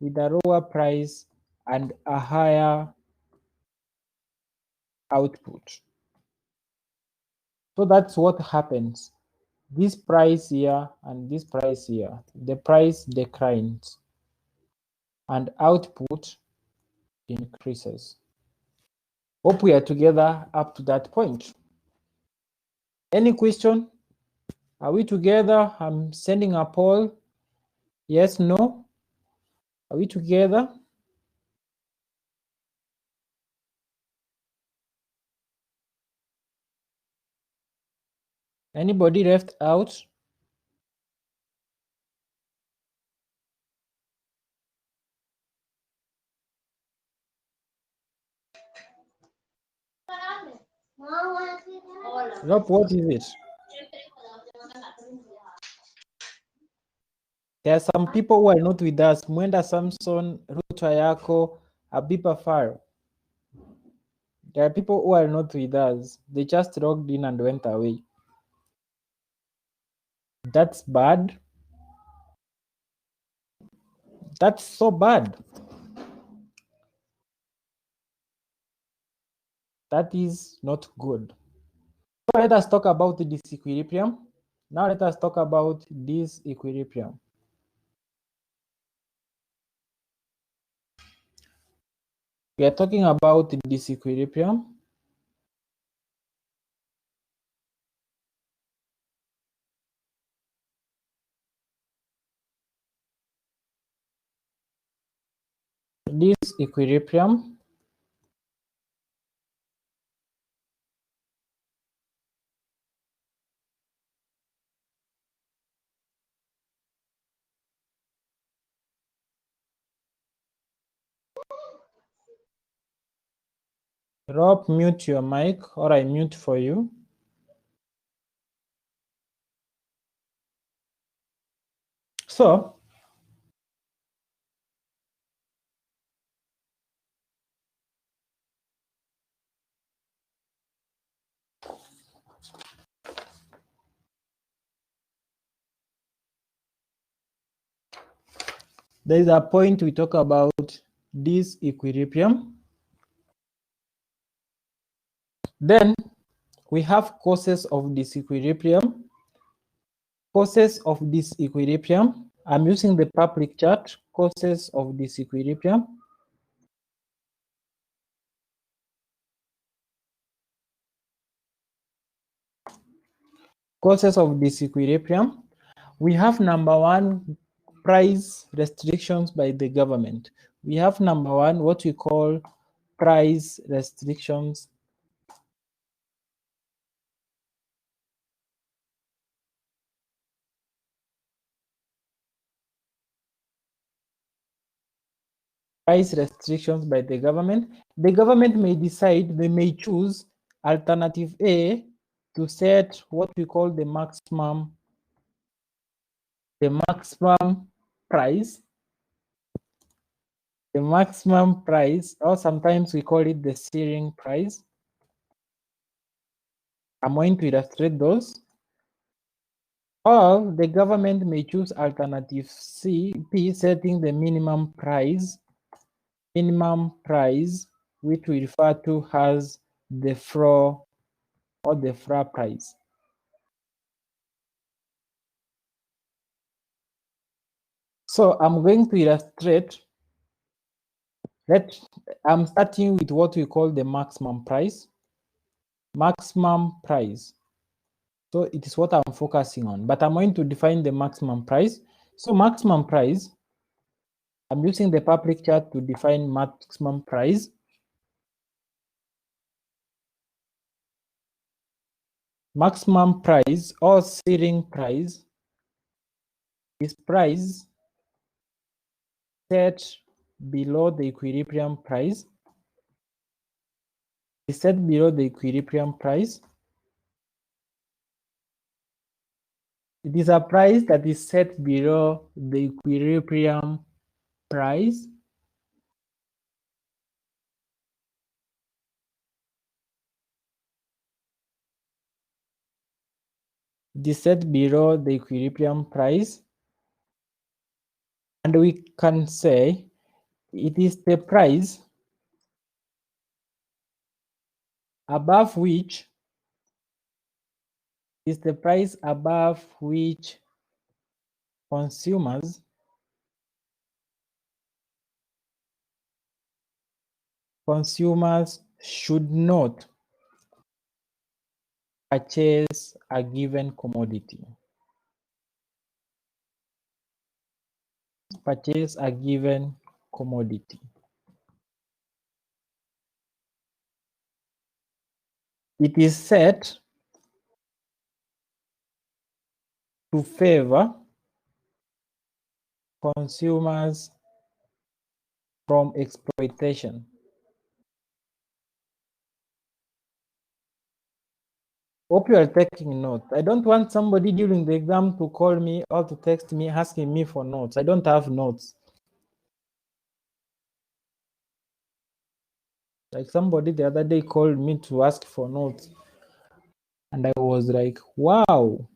with a lower price and a higher output. So that's what happens. This price here and this price here, the price declines and output increases. Hope we are together up to that point. Any question? Are we together? I'm sending a poll. Yes, no? Are we together? Anybody left out? Rob, what is it? There are some people who are not with us. Mwenda Samson, Ruth Ayako, Abiba Faro. There are people who are not with us. They just logged in and went away. That's bad. That's so bad. That is not good. So let us talk about the disequilibrium. Now let us talk about disequilibrium. We are talking about the disequilibrium. Disequilibrium Rob, mute your mic, or I mute for you. So, there is a point we talk about disequilibrium. Then we have causes of disequilibrium. Causes of disequilibrium. I'm using the public chat. Causes of disequilibrium. Causes of disequilibrium. We have number one, price restrictions by the government. We have number one, what we call price restrictions. Price restrictions by the government. The government may decide, they may choose alternative A to set what we call the maximum price. The maximum price, or sometimes we call it the ceiling price. I'm going to illustrate those. Or the government may choose alternative C, P, setting the minimum price, which we refer to as the floor or the floor price. So I'm going to illustrate. I'm starting with what we call the maximum price. Maximum price. So it is what I'm focusing on, but I'm going to define the maximum price. So maximum price, I'm using the public chat to define maximum price. Maximum price or ceiling price is price set below the equilibrium price. Is set below the equilibrium price. It is a price that is set below the equilibrium price. It is set below the equilibrium price. And we can say it is the price above which consumers should not purchase a given commodity. Purchase a given commodity. It is set to favor consumers from exploitation. Hope you are taking notes. I don't want somebody during the exam to call me or to text me asking me for notes. I don't have notes. Like somebody the other day called me to ask for notes. And I was like, wow.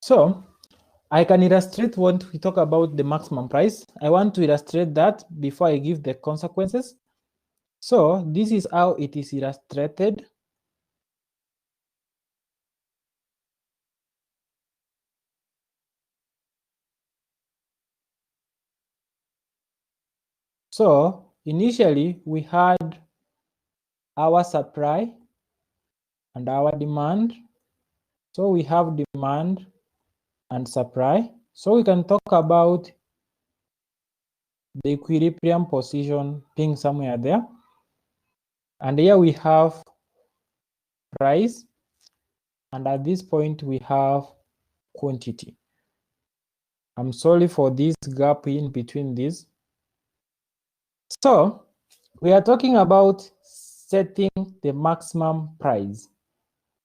So I can illustrate when we talk about the maximum price. I want to illustrate that before I give the consequences. So this is how it is illustrated. So initially we had our supply and our demand. So we have demand and supply. So we can talk about the equilibrium position being somewhere there. And here we have price. And at this point we have quantity. I'm sorry for this gap in between these. So we are talking about setting the maximum price.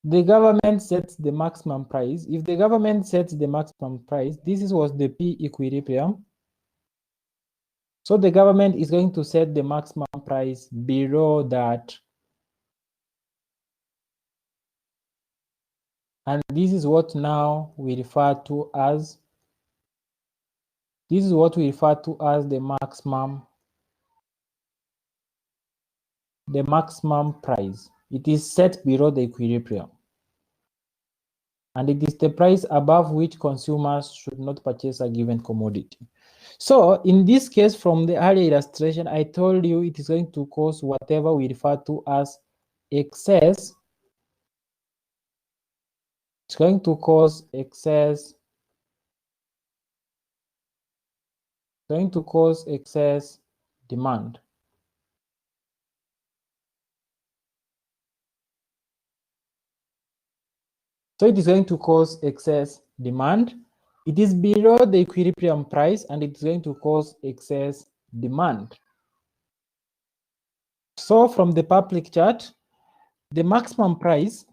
The government sets the maximum price. If the government sets the maximum price, was the P equilibrium. So the government is going to set the maximum price below that. And this is what now we refer to as, the maximum price. It is set below the equilibrium. And it is the price above which consumers should not purchase a given commodity. So in this case, from the earlier illustration, I told you it is going to cause whatever we refer to as excess. It's going to cause excess. Demand. So it is going to cause excess demand. It is below the equilibrium price and it's going to cause excess demand. So from the public chart, the maximum price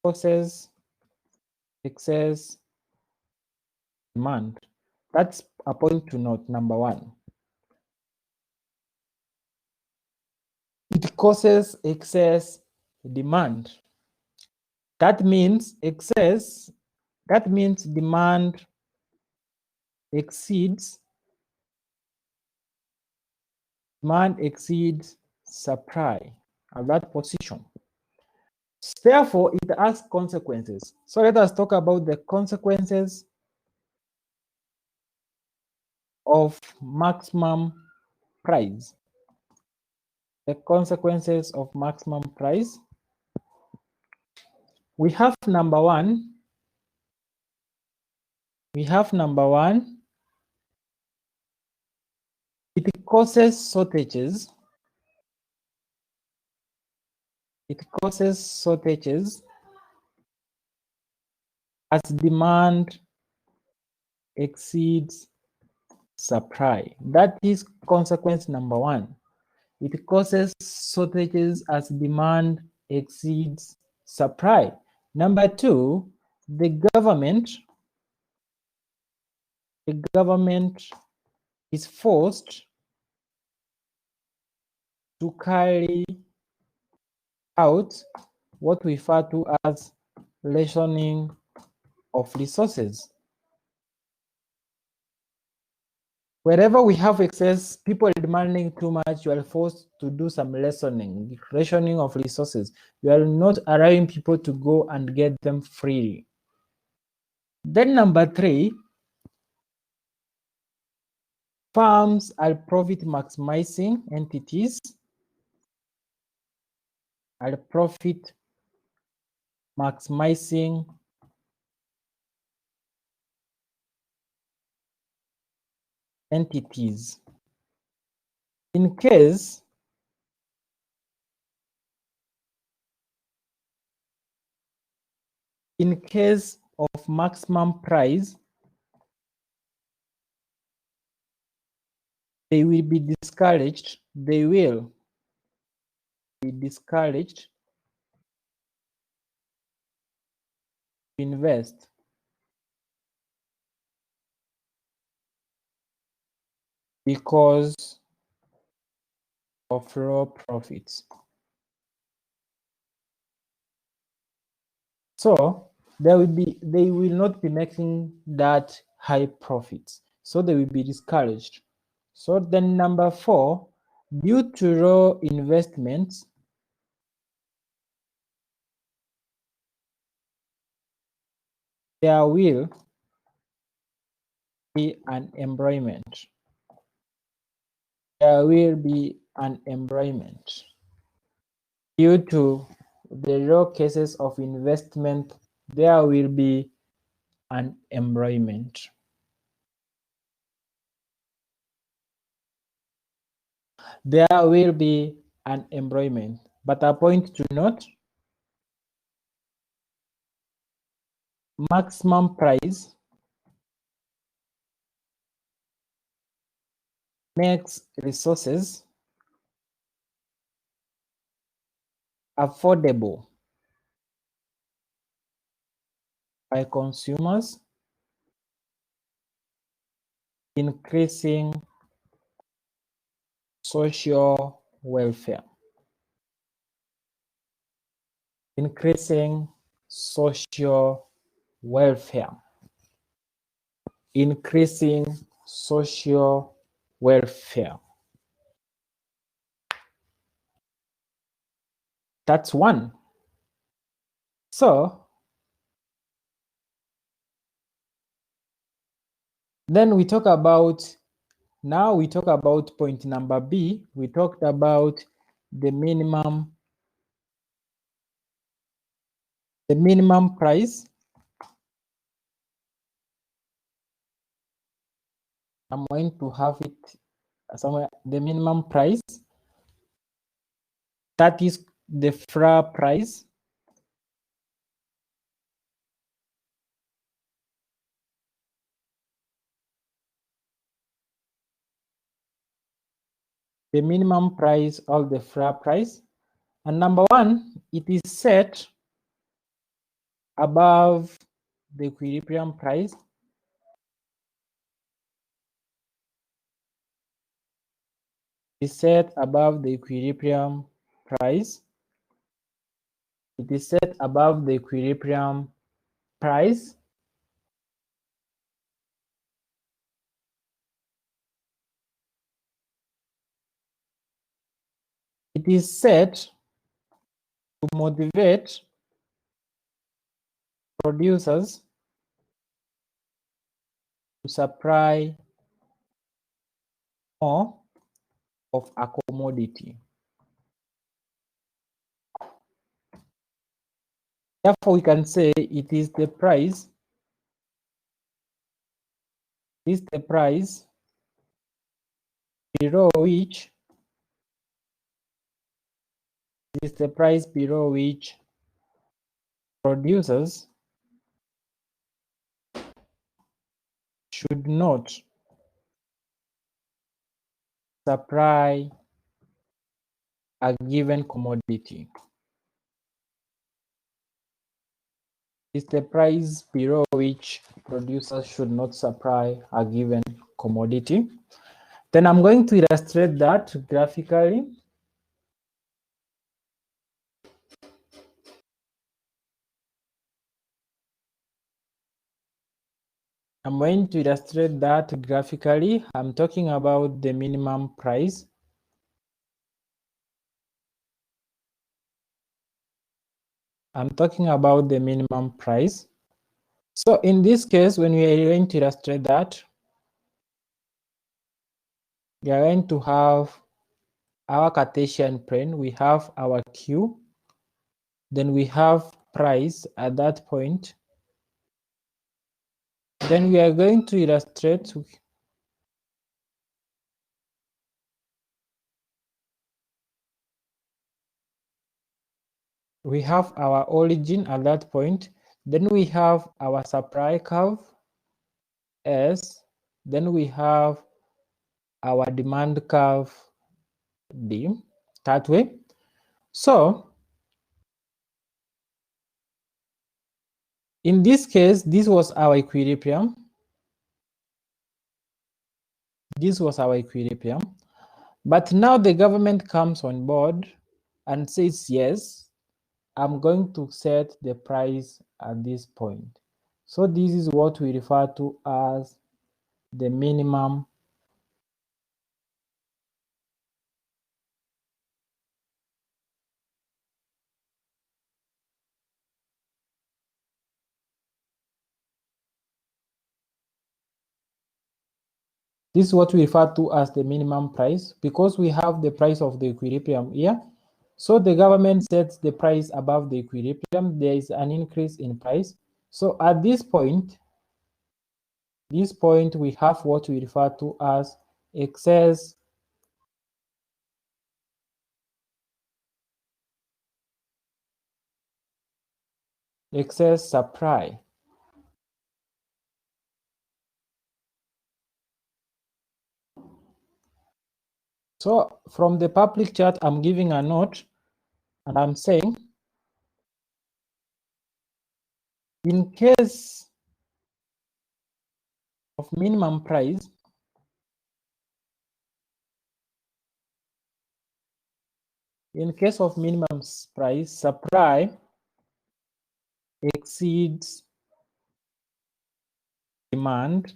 causes excess demand. That's a point to note, number one. It causes excess demand. That means demand exceeds supply at that position. Therefore, it has consequences. So let us talk about the consequences of maximum price. The consequences of maximum price. We have number one. It causes shortages. As demand exceeds supply. That is consequence number one. It causes shortages as demand exceeds supply. Number two, the government is forced to carry out what we refer to as rationing of resources. Wherever we have excess, people demanding too much, you are forced to do some rationing of resources. You are not allowing people to go and get them freely. Then number three, firms are profit maximizing entities. In case of maximum price, they will be discouraged. They will be discouraged to invest because of low profits. So they will not be making that high profits. So they will be discouraged. So then number four, due to low investments, there will be an embroilment. Due to the low cases of investment, there will be an embroilment. There will be an embroilment. But a point to note, maximum price makes resources affordable by consumers, increasing social welfare. Increasing social welfare. That's one. So then we talk about point number B. We talked about the minimum price. I'm going to have it somewhere. The minimum price, that is the FRA price. The minimum price of the FRA price. And number one, it is set above the equilibrium price. It is set above the equilibrium price. It is set above the equilibrium price. It is set to motivate producers to supply more of a commodity. Therefore, we can say it is the price. Is the price below which producers should not supply a given commodity. Is the price below which producers should not supply a given commodity. Then I'm going to illustrate that graphically. I'm going to illustrate that graphically. I'm talking about the minimum price. I'm talking about the minimum price. So in this case, when we are going to illustrate that, we are going to have our Cartesian plane. We have our Q. Then we have price at that point. Then we are going to illustrate. We have our origin at that point. Then we have our supply curve, S. Then we have our demand curve, D, that way. So in this case, this was our equilibrium. This was our equilibrium. But now the government comes on board and says, yes, I'm going to set the price at this point. So this is what we refer to as the minimum This is what we refer to as the minimum price, because we have the price of the equilibrium here. So the government sets the price above the equilibrium. There is an increase in price. So at this point, we have what we refer to as excess supply. So from the public chart, I'm giving a note and I'm saying, in case of minimum price, supply exceeds demand.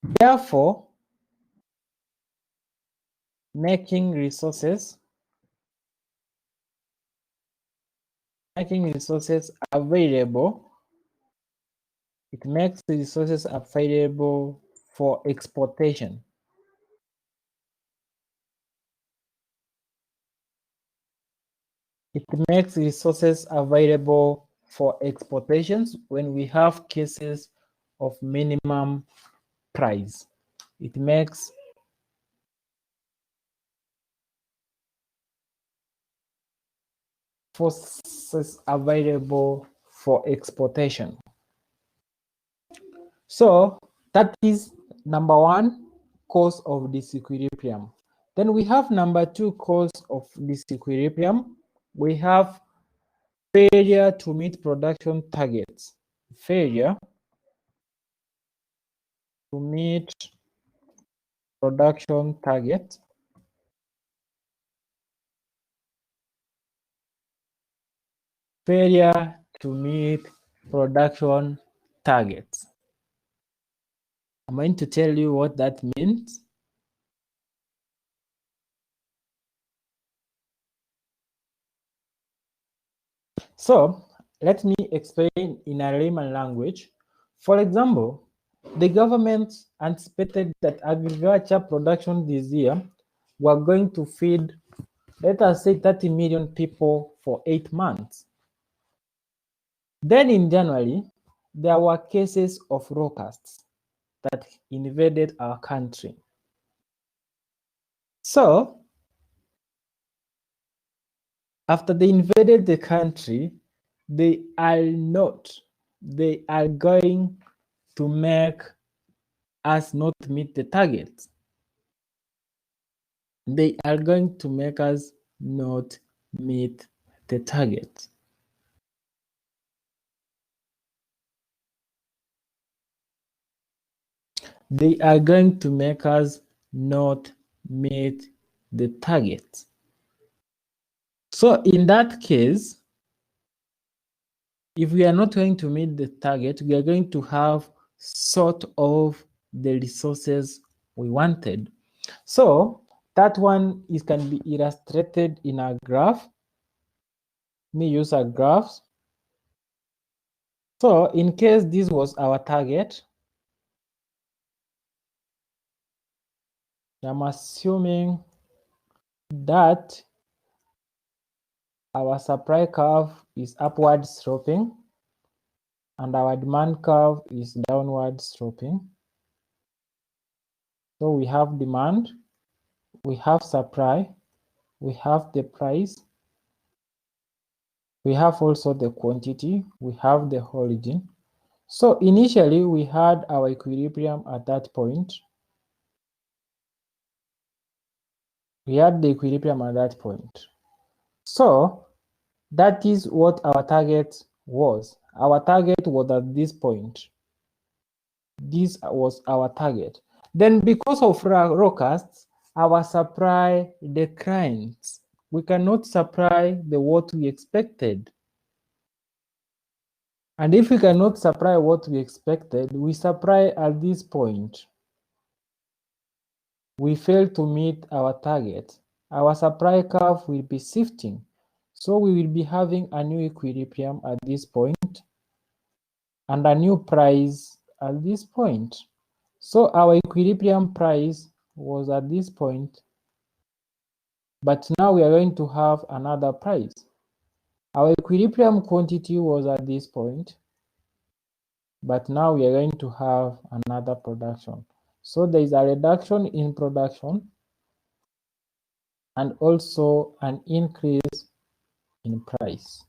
Therefore, making resources available. It makes the resources available for exportation. It makes resources available for exportations when we have cases of minimum price. It makes resources available for exportation. So that is number one, cause of disequilibrium. Then we have number two cause of disequilibrium. We have failure to meet production targets. Failure to meet production targets. Failure to meet production targets. I'm going to tell you what that means. So let me explain in a layman language. For example, the government anticipated that agriculture production this year were going to feed, let us say, 30 million people for 8 months. Then in January, there were cases of locusts that invaded our country. So after they invaded the country, they are going to make us not meet the target. They are going to make us not meet the target. They are going to make us not meet the target. So in that case, if we are not going to meet the target, we are going to have sort of the resources we wanted. So that one can be illustrated in a graph. Let me use a graph. So in case this was our target, I'm assuming that our supply curve is upward sloping and our demand curve is downward sloping. So we have demand, we have supply, we have the price, we have also the quantity, we have the origin. So initially we had our equilibrium at that point. We had the equilibrium at that point. So that is what our target was. Our target was at this point. This was our target. Then because of locusts, our supply declines. We cannot supply the what we expected. And if we cannot supply what we expected, we supply at this point. We fail to meet our target. Our supply curve will be shifting. So we will be having a new equilibrium at this point and a new price at this point. So our equilibrium price was at this point, but now we are going to have another price. Our equilibrium quantity was at this point, but now we are going to have another production. So there is a reduction in production and also an increase in price.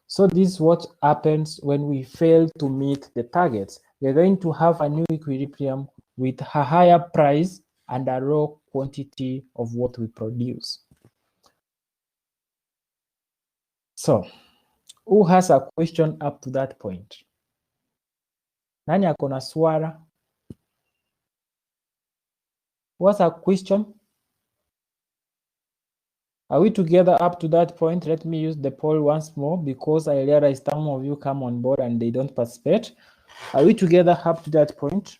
So this is what happens when we fail to meet the targets. We're going to have a new equilibrium with a higher price and a low quantity of what we produce. So, who has a question up to that point? Nani ako na swala? What's a question? Are we together up to that point? Let me use the poll once more because I realize some of you come on board and they don't participate. Are we together up to that point?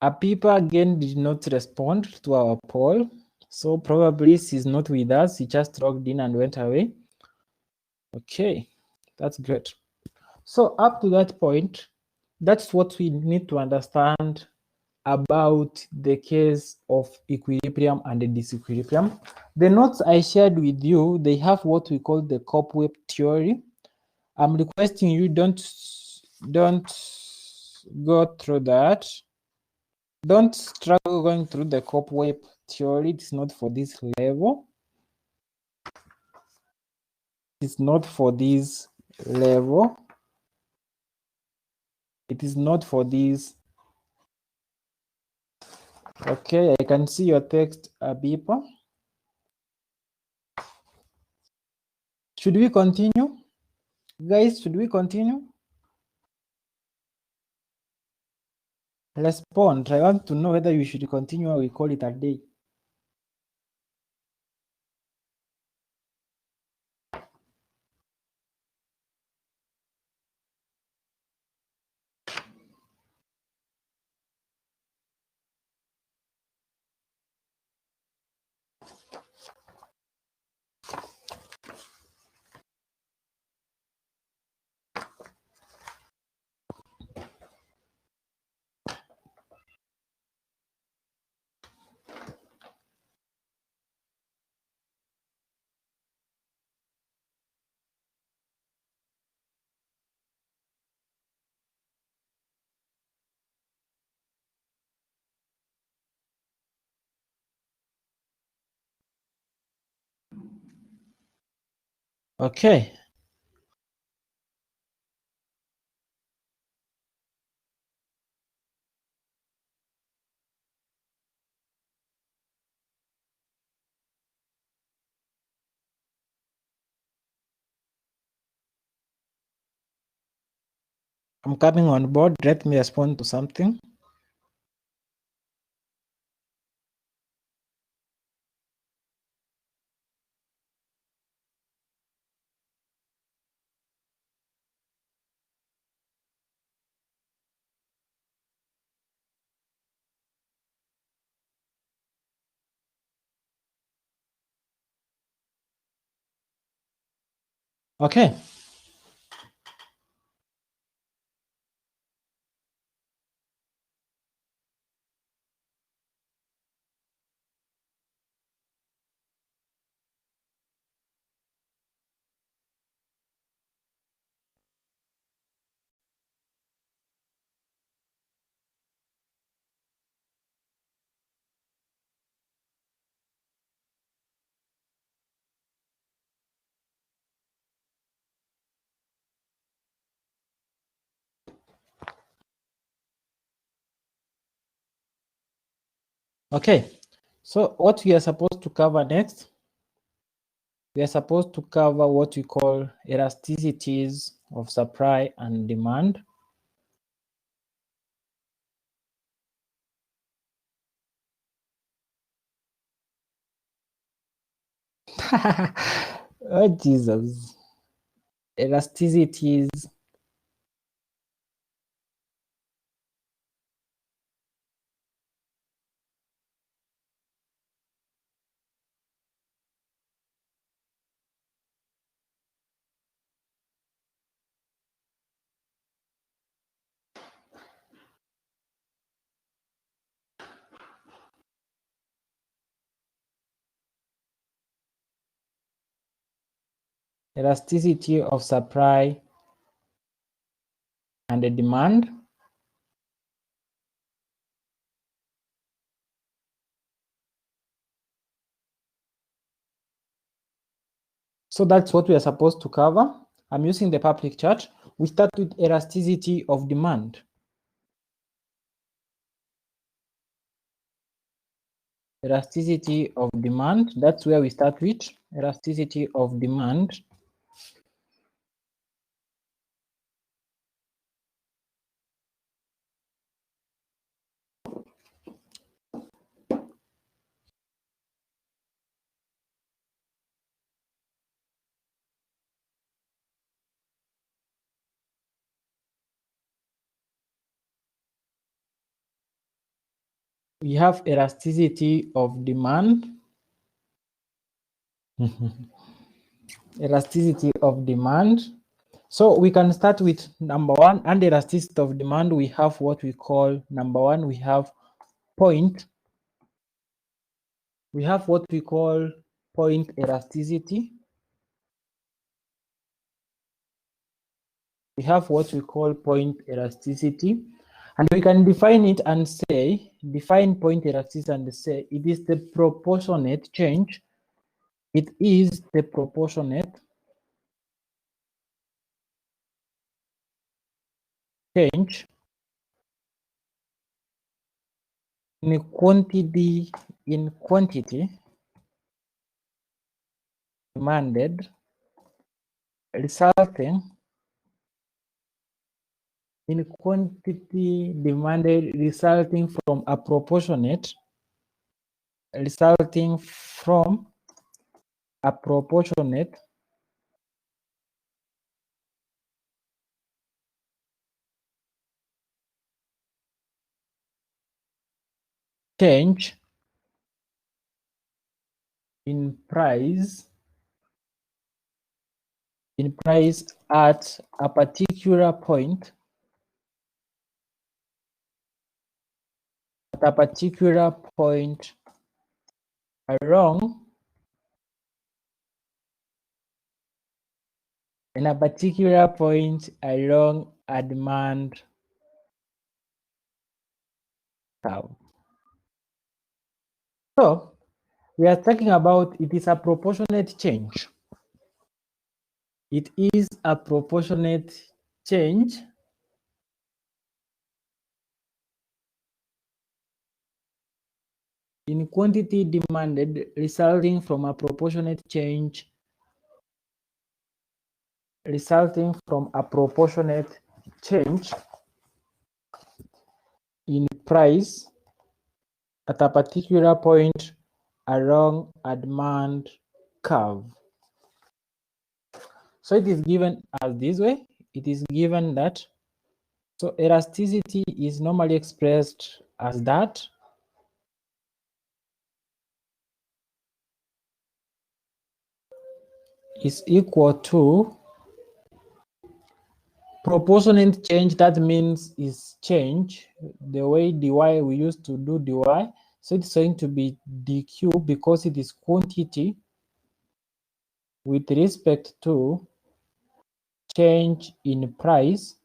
Apipa again did not respond to our poll. So probably she's not with us. She just logged in and went away. Okay, that's great. So up to that point, that's what we need to understand about the case of equilibrium and the disequilibrium. The notes I shared with you, they have what we call the cobweb theory. I'm requesting you don't go through that. Don't struggle going through the cobweb theory. It's not for this level. It's not for this level. It is not for this. Okay, I can see your text, Abipa. Should we continue? Guys, should we continue? Respond. I want to know whether you should continue or we call it a day. Okay. I'm coming on board. Let me respond to something. Okay. Okay. So what we are supposed to cover next, we are supposed to cover what we call elasticities of supply and demand. Oh, Jesus. Elasticities. Elasticity of supply and the demand. So that's what we are supposed to cover. I'm using the public chat. We start with elasticity of demand. Elasticity of demand, that's where we start with. Elasticity of demand. We have elasticity of demand. Elasticity of demand. So we can start with number one. Under elasticity of demand, we have what we call, number one, we have point. We have what we call point elasticity. We have what we call point elasticity. And we can define it and say, define point elasticity and say it is the proportionate change. It is the proportionate change in quantity demanded, resulting in quantity demanded resulting from a proportionate, resulting from a proportionate change in price at a particular point, along in a particular point along a demand curve. So we are talking about it is a proportionate change. It is a proportionate change in quantity demanded resulting from a proportionate change in price at a particular point along a demand curve. So it is given as this way. It is given that, so elasticity is normally expressed as that. Is equal to proportionate change. That means is change the way dy we used to do dy. So it's going to be dq because it is quantity with respect to change in price.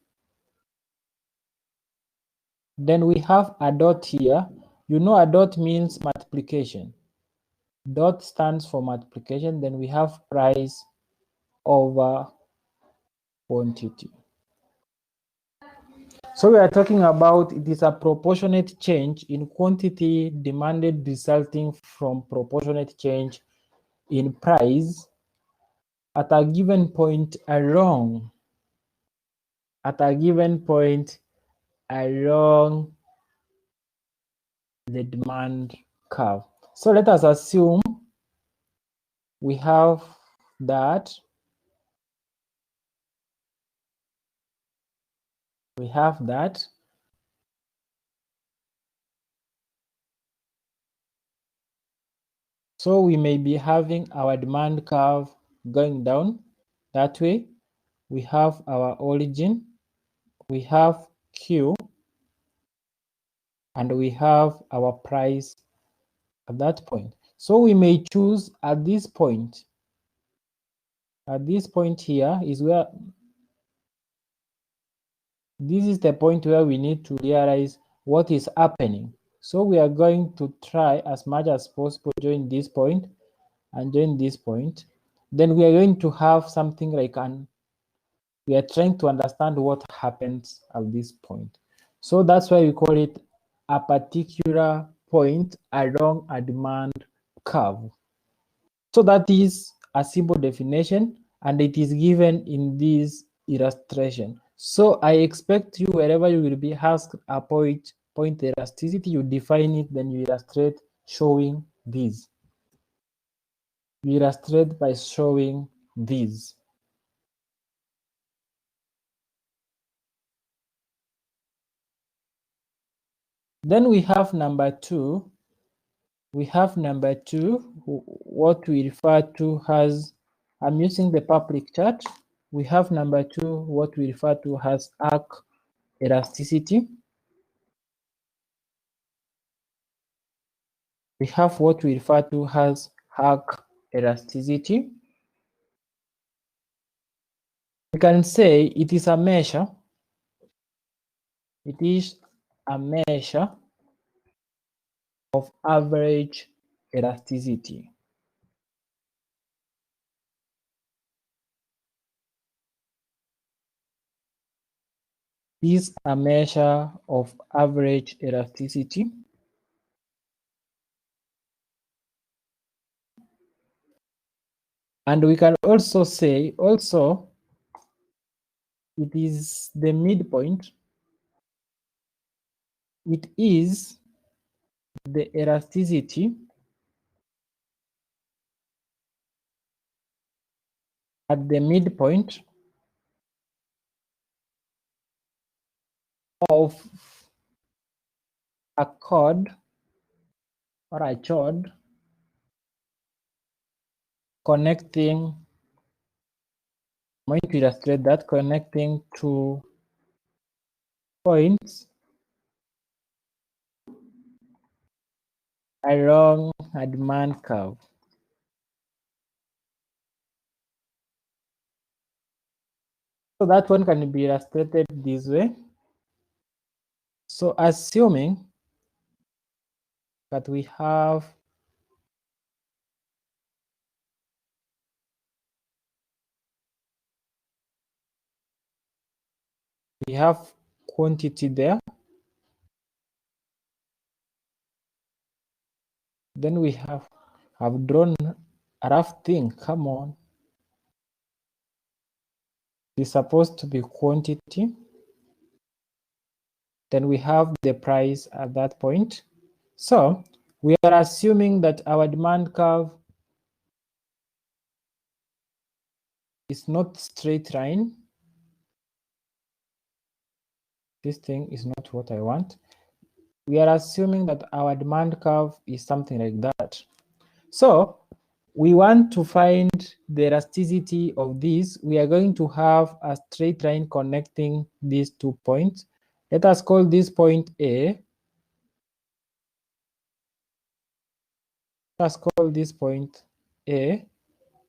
Then we have a dot here. You know, a dot means multiplication. Dot stands for multiplication. Then we have price over quantity. So we are talking about it is a proportionate change in quantity demanded resulting from proportionate change in price at a given point along the demand curve. So let us assume we have that so we may be having our demand curve going down that way. We have our origin, we have Q, and we have our price at that point. So we may choose at this point. At this point here is where this is the point where we need to realize what is happening. So we are going to try as much as possible join this point and join this point. Then we are going to have something like we are trying to understand what happens at this point. So that's why we call it a particular point along a demand curve. So that is a simple definition, and it is given in this illustration. So I expect you, wherever you will be asked a point elasticity, you define it, then you illustrate showing this. You illustrate by showing this. Then we have number two. We have number two, what we refer to as, I'm using the public chart. We have number two, what we refer to as arc elasticity. We have what we refer to as arc elasticity. We can say it is a measure. It is a measure of average elasticity. Is a measure of average elasticity. And we can also say it is the midpoint. It is the elasticity at the midpoint of a chord or a chord connecting, I'm going to illustrate that, connecting two points along a demand curve. So that one can be illustrated this way. So assuming that we have we have quantity there. Then we have drawn a rough thing. Come on. It's supposed to be quantity. Then we have the price at that point. So we are assuming that our demand curve is not straight line. This thing is not what I want. We are assuming that our demand curve is something like that. So we want to find the elasticity of this. We are going to have a straight line connecting these 2 points. Let us call this point A. Let's call this point A,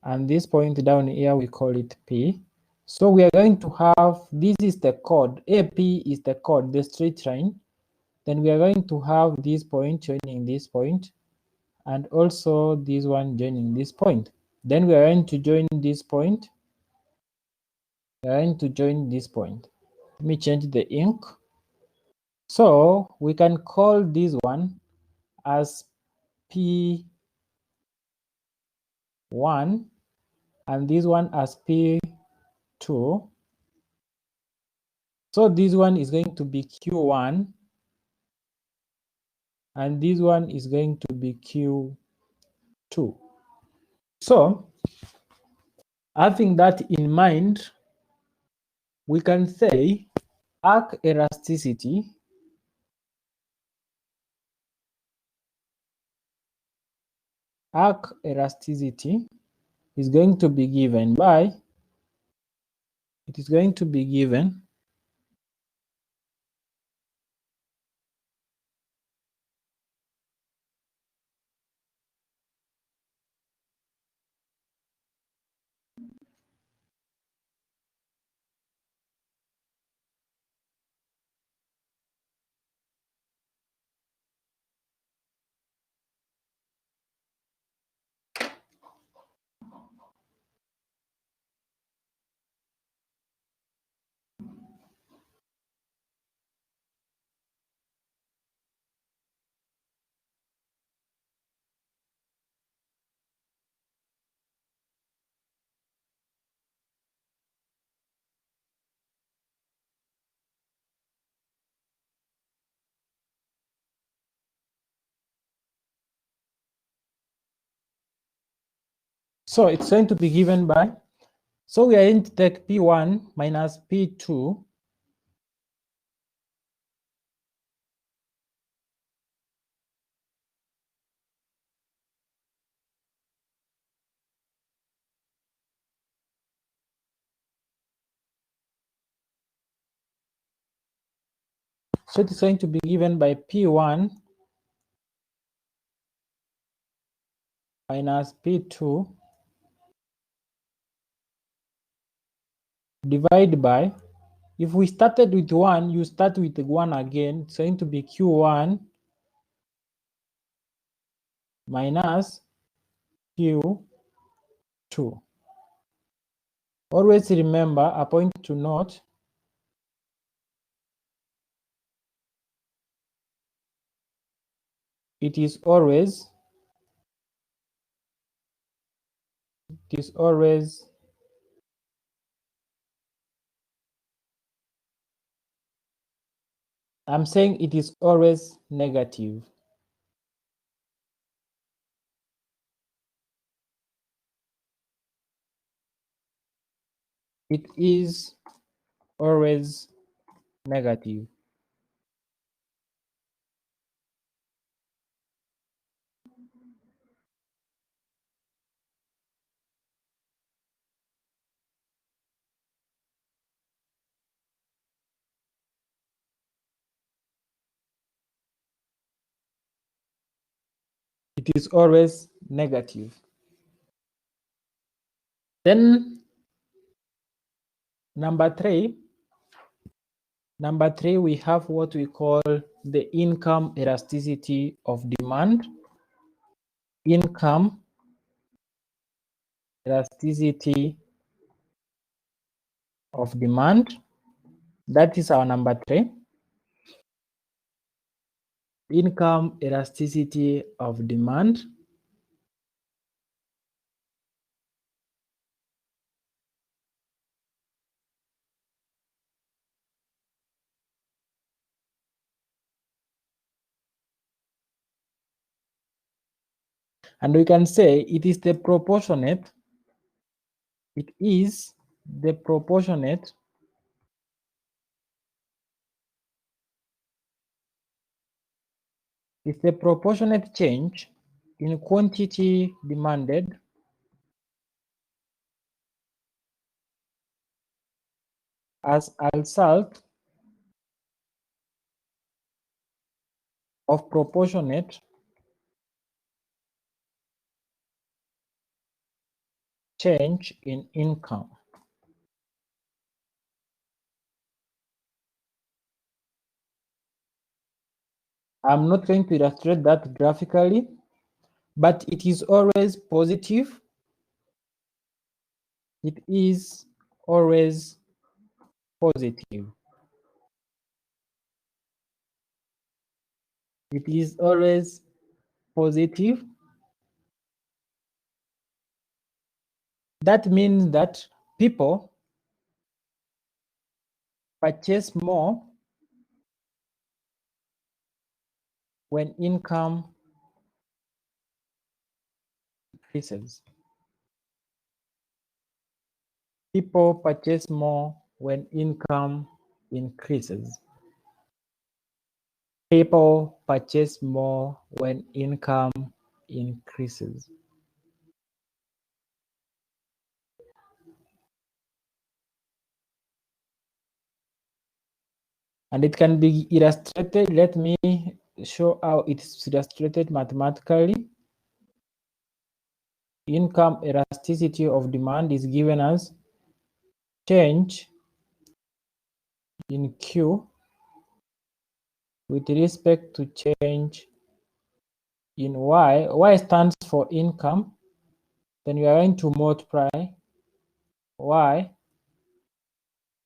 and this point down here we call it P. So we are going to have, this is the chord, AP is the chord, the straight line. Then we are going to have this point joining this point, and also this one joining this point. Then we are going to join this point. We are going to join this point. Let me change the ink. So we can call this one as P1 and this one as P2. So this one is going to be Q1 and this one is going to be Q2. So having that in mind, we can say arc elasticity is going to be given by, it is going to be given so it's going to be given by, so we are going to take P1 minus P2 so it is going to be given by P1 minus P2 divided by, if we started with 1, you start with 1 again, it's going to be Q1 minus Q2. Always remember, a point to note, it is always I'm saying it is always negative. It is always negative. It is always negative. Then number three, we have what we call the income elasticity of demand. Income elasticity of demand. That is our number 3. Income elasticity of demand. And we can say it is the proportionate, it's the proportionate change in quantity demanded as a result of proportionate change in income. I'm not going to illustrate that graphically, but it is always positive. It is always positive. It is always positive. That means that people purchase more when income increases. People purchase more when income increases. People purchase more when income increases. And it can be illustrated. Let me show how it's illustrated mathematically. Income elasticity of demand is given as change in Q with respect to change in Y. Y stands for income. Then you are going to multiply Y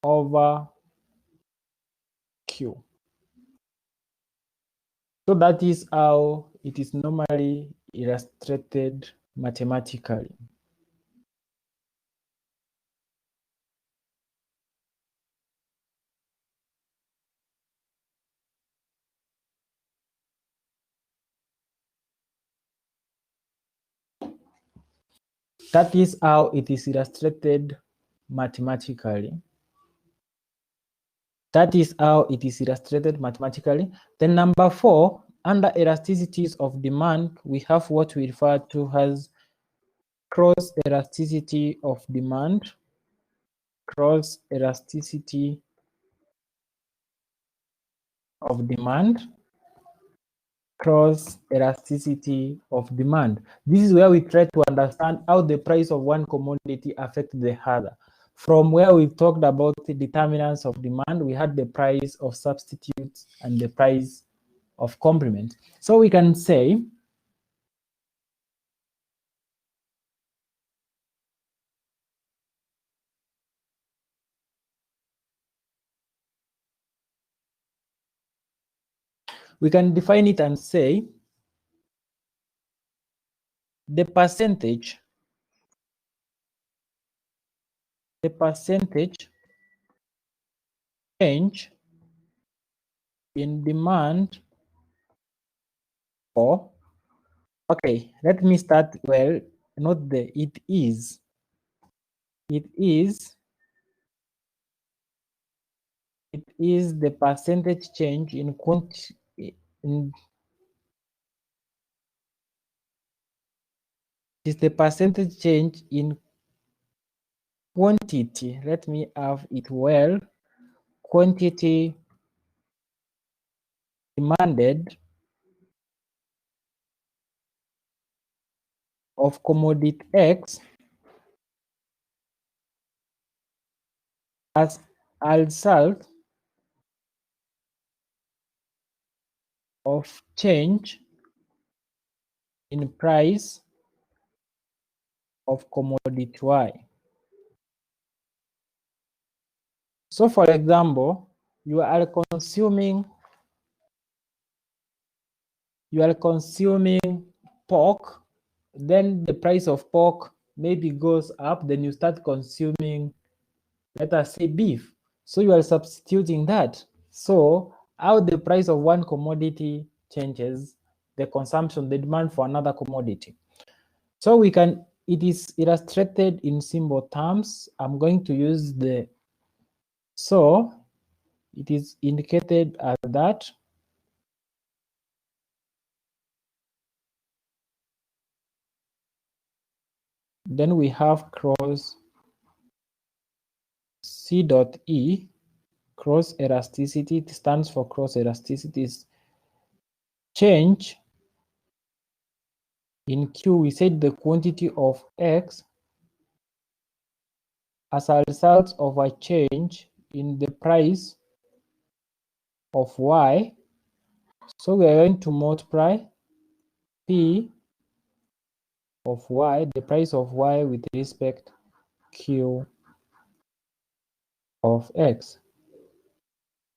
over Q. So that is how it is normally illustrated mathematically. That is how it is illustrated mathematically. That is how it is illustrated mathematically. Then number 4, under elasticities of demand, we have what we refer to as cross elasticity of demand. Cross elasticity of demand. Cross elasticity of demand. This is where we try to understand how the price of one commodity affects the other. From where we talked about the determinants of demand, we had the price of substitutes and the price of complement. So we can say we can define it and say the percentage change in demand for, okay, let me start, well, not the, it is the percentage change in quantity, is the percentage change in quantity. Let me have it well. Quantity demanded of commodity X as a result of change in price of commodity Y. So for example, you are consuming pork, then the price of pork maybe goes up, then you start consuming, let us say, beef. So you are substituting that. So how the price of one commodity changes the consumption, the demand for another commodity. So it is illustrated in symbol terms. I'm going to use so it is indicated as that. Then we have cross C dot E, cross elasticity. It stands for cross elasticity. Is change in Q. We said the quantity of X as a result of a change in the price of Y. So we are going to multiply P of Y, the price of Y with respect Q of X.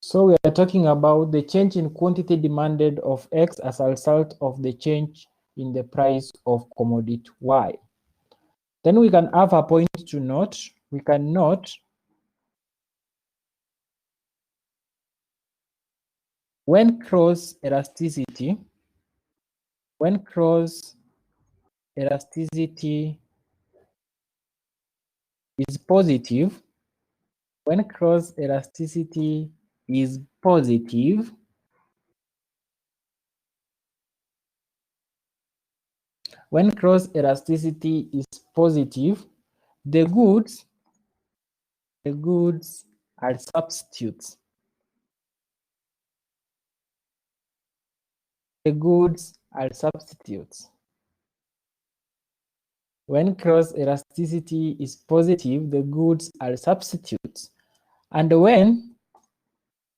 So we are talking about the change in quantity demanded of X as a result of the change in the price of commodity Y. Then we can have a point to note. We can note when cross elasticity is positive, when cross elasticity is positive, when cross elasticity is positive, the goods are substitutes. The goods are substitutes. When cross elasticity is positive, the goods are substitutes. And when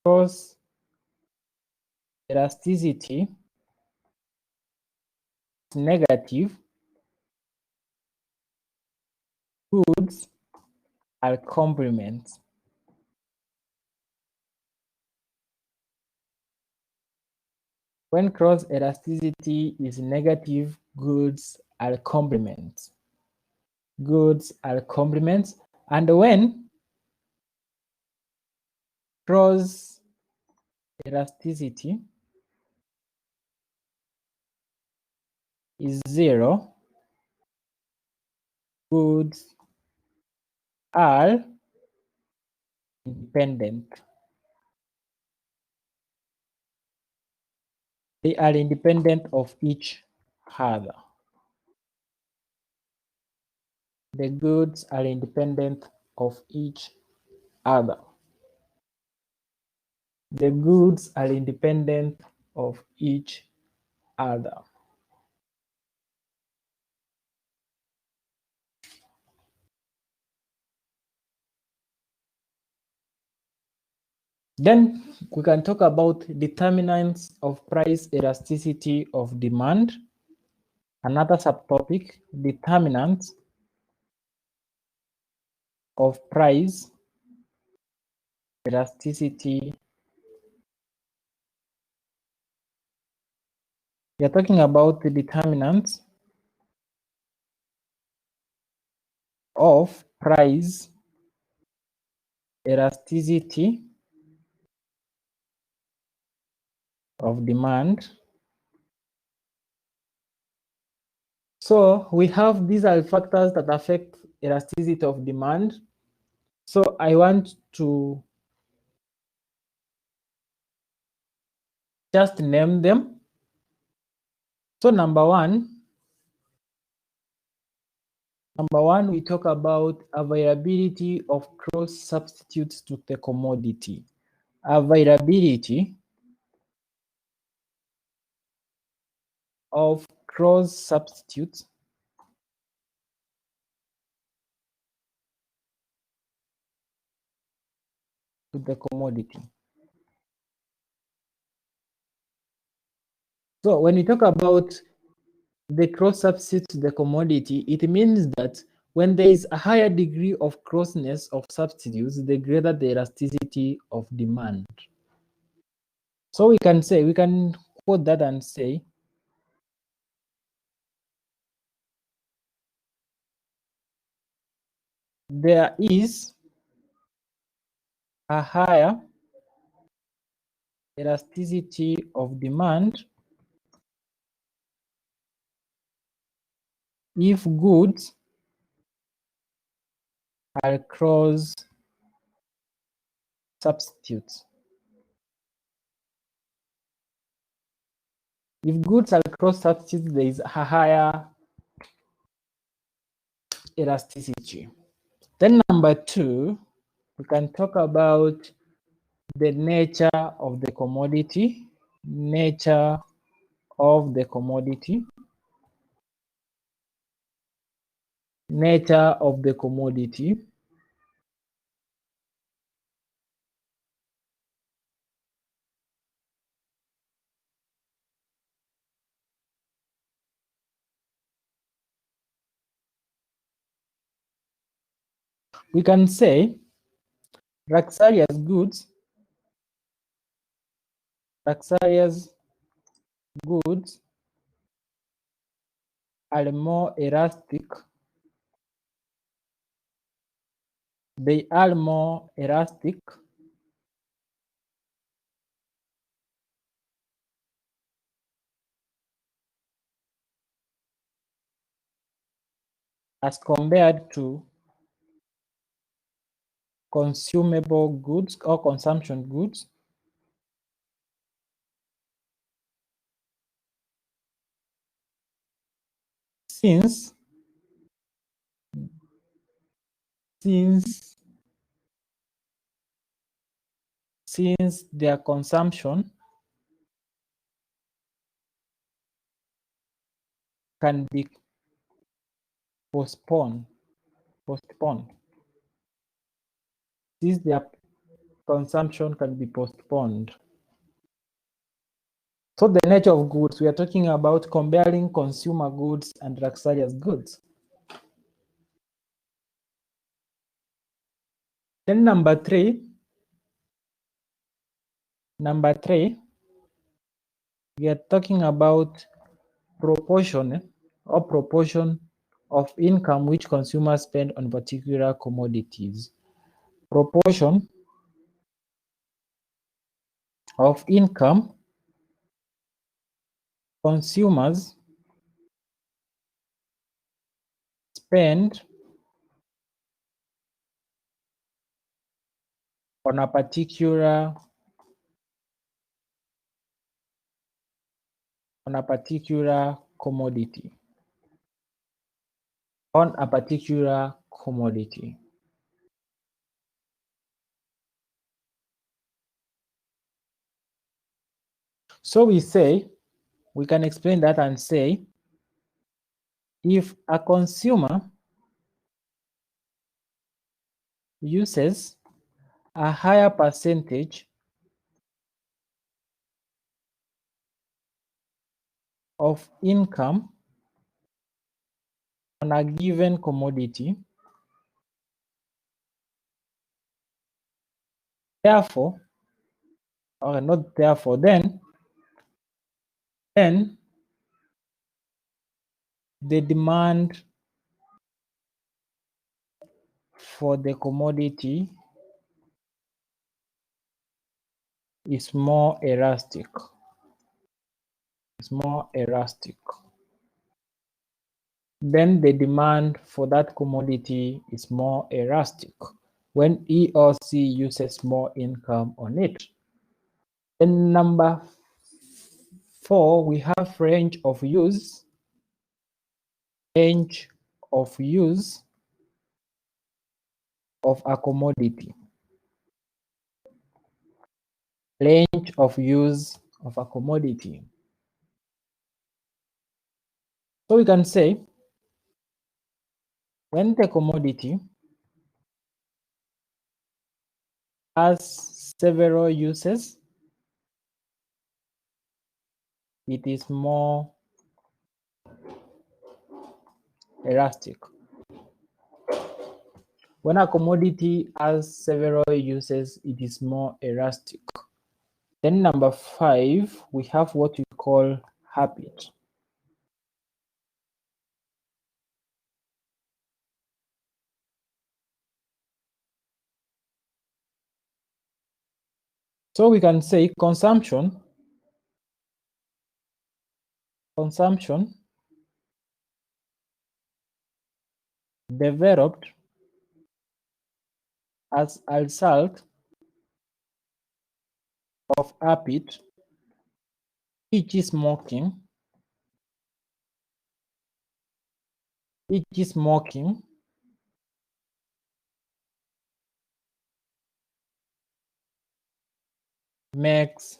cross elasticity is negative, goods are complements. When cross elasticity is negative, goods are complements. Goods are complements. And when cross elasticity is 0, goods are independent. They are independent of each other. The goods are independent of each other. The goods are independent of each other. Then we can talk about determinants of price elasticity of demand. Another subtopic, determinants of price elasticity. We are talking about the determinants of price elasticity of demand. So we have these are factors that affect elasticity of demand. So I want to just name them. So number one, we talk about availability of cross substitutes to the commodity. Availability of cross substitutes to the commodity. So when we talk about the cross substitute to the commodity, it means that When there is a higher degree of closeness of substitutes, the greater the elasticity of demand. So we can quote that and say, there is a higher elasticity of demand if goods are cross substitutes. If goods are cross substitutes, there is a higher elasticity. Then number 2, we can talk about the nature of the commodity. Nature of the commodity. Nature of the commodity. We can say luxurious goods are more elastic. They are more elastic as compared to consumable goods or consumption goods. Since their consumption can be postponed. Since their consumption can be postponed. So the nature of goods, we are talking about comparing consumer goods and luxurious goods. Then number three, we are talking about proportion of income which consumers spend on particular commodities. Proportion of income consumers spend on a particular commodity. So we can explain that and say, if a consumer uses a higher percentage of income on a given commodity, then the demand for the commodity is more elastic. Then the demand for that commodity is more elastic when he or she uses more income on it. Then number 4, we have range of use. Range of use of a commodity. Range of use of a commodity. So we can say, when the commodity has several uses, it is more elastic. When a commodity has several uses, it is more elastic. Then number 5, we have what we call habit. So we can say consumption developed as a result of habit, which is smoking, makes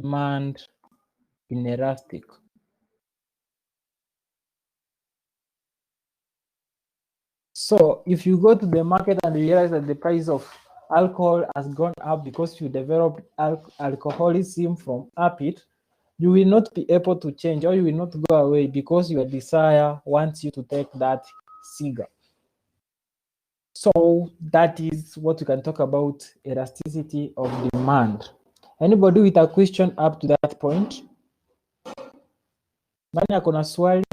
demand inelastic. So if you go to the market and realize that the price of alcohol has gone up because you developed alcoholism from habit, you will not be able to change, or you will not go away because your desire wants you to take that cigar. So that is what we can talk about elasticity of demand. Anybody with a question up to that point? Nani ako na swali?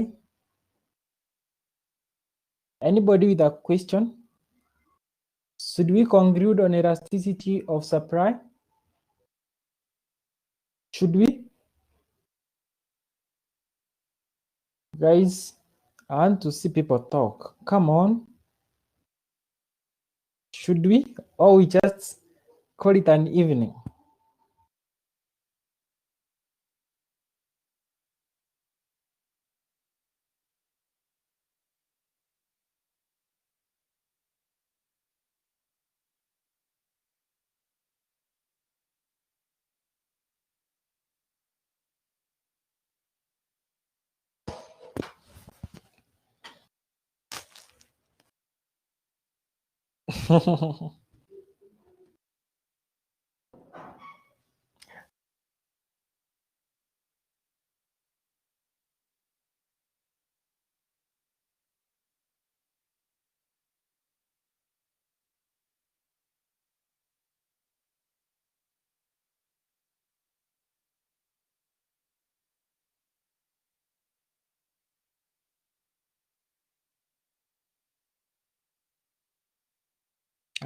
Anybody with a question? Should we conclude on elasticity of supply? Should we? Guys, I want to see people talk. Come on. Should we? Or we just call it an evening?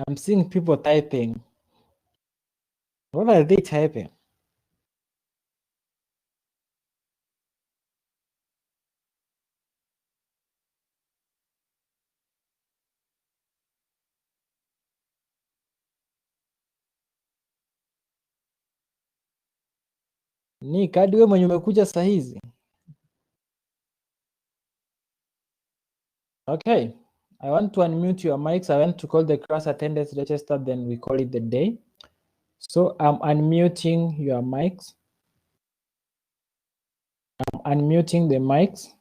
I'm seeing people typing. What are they typing? Ni kadi wewe mwenye umekuja saa hizi? Okay, I want to unmute your mics. I want to call the class attendance register, then we call it the day. So I'm unmuting your mics. I'm unmuting the mics.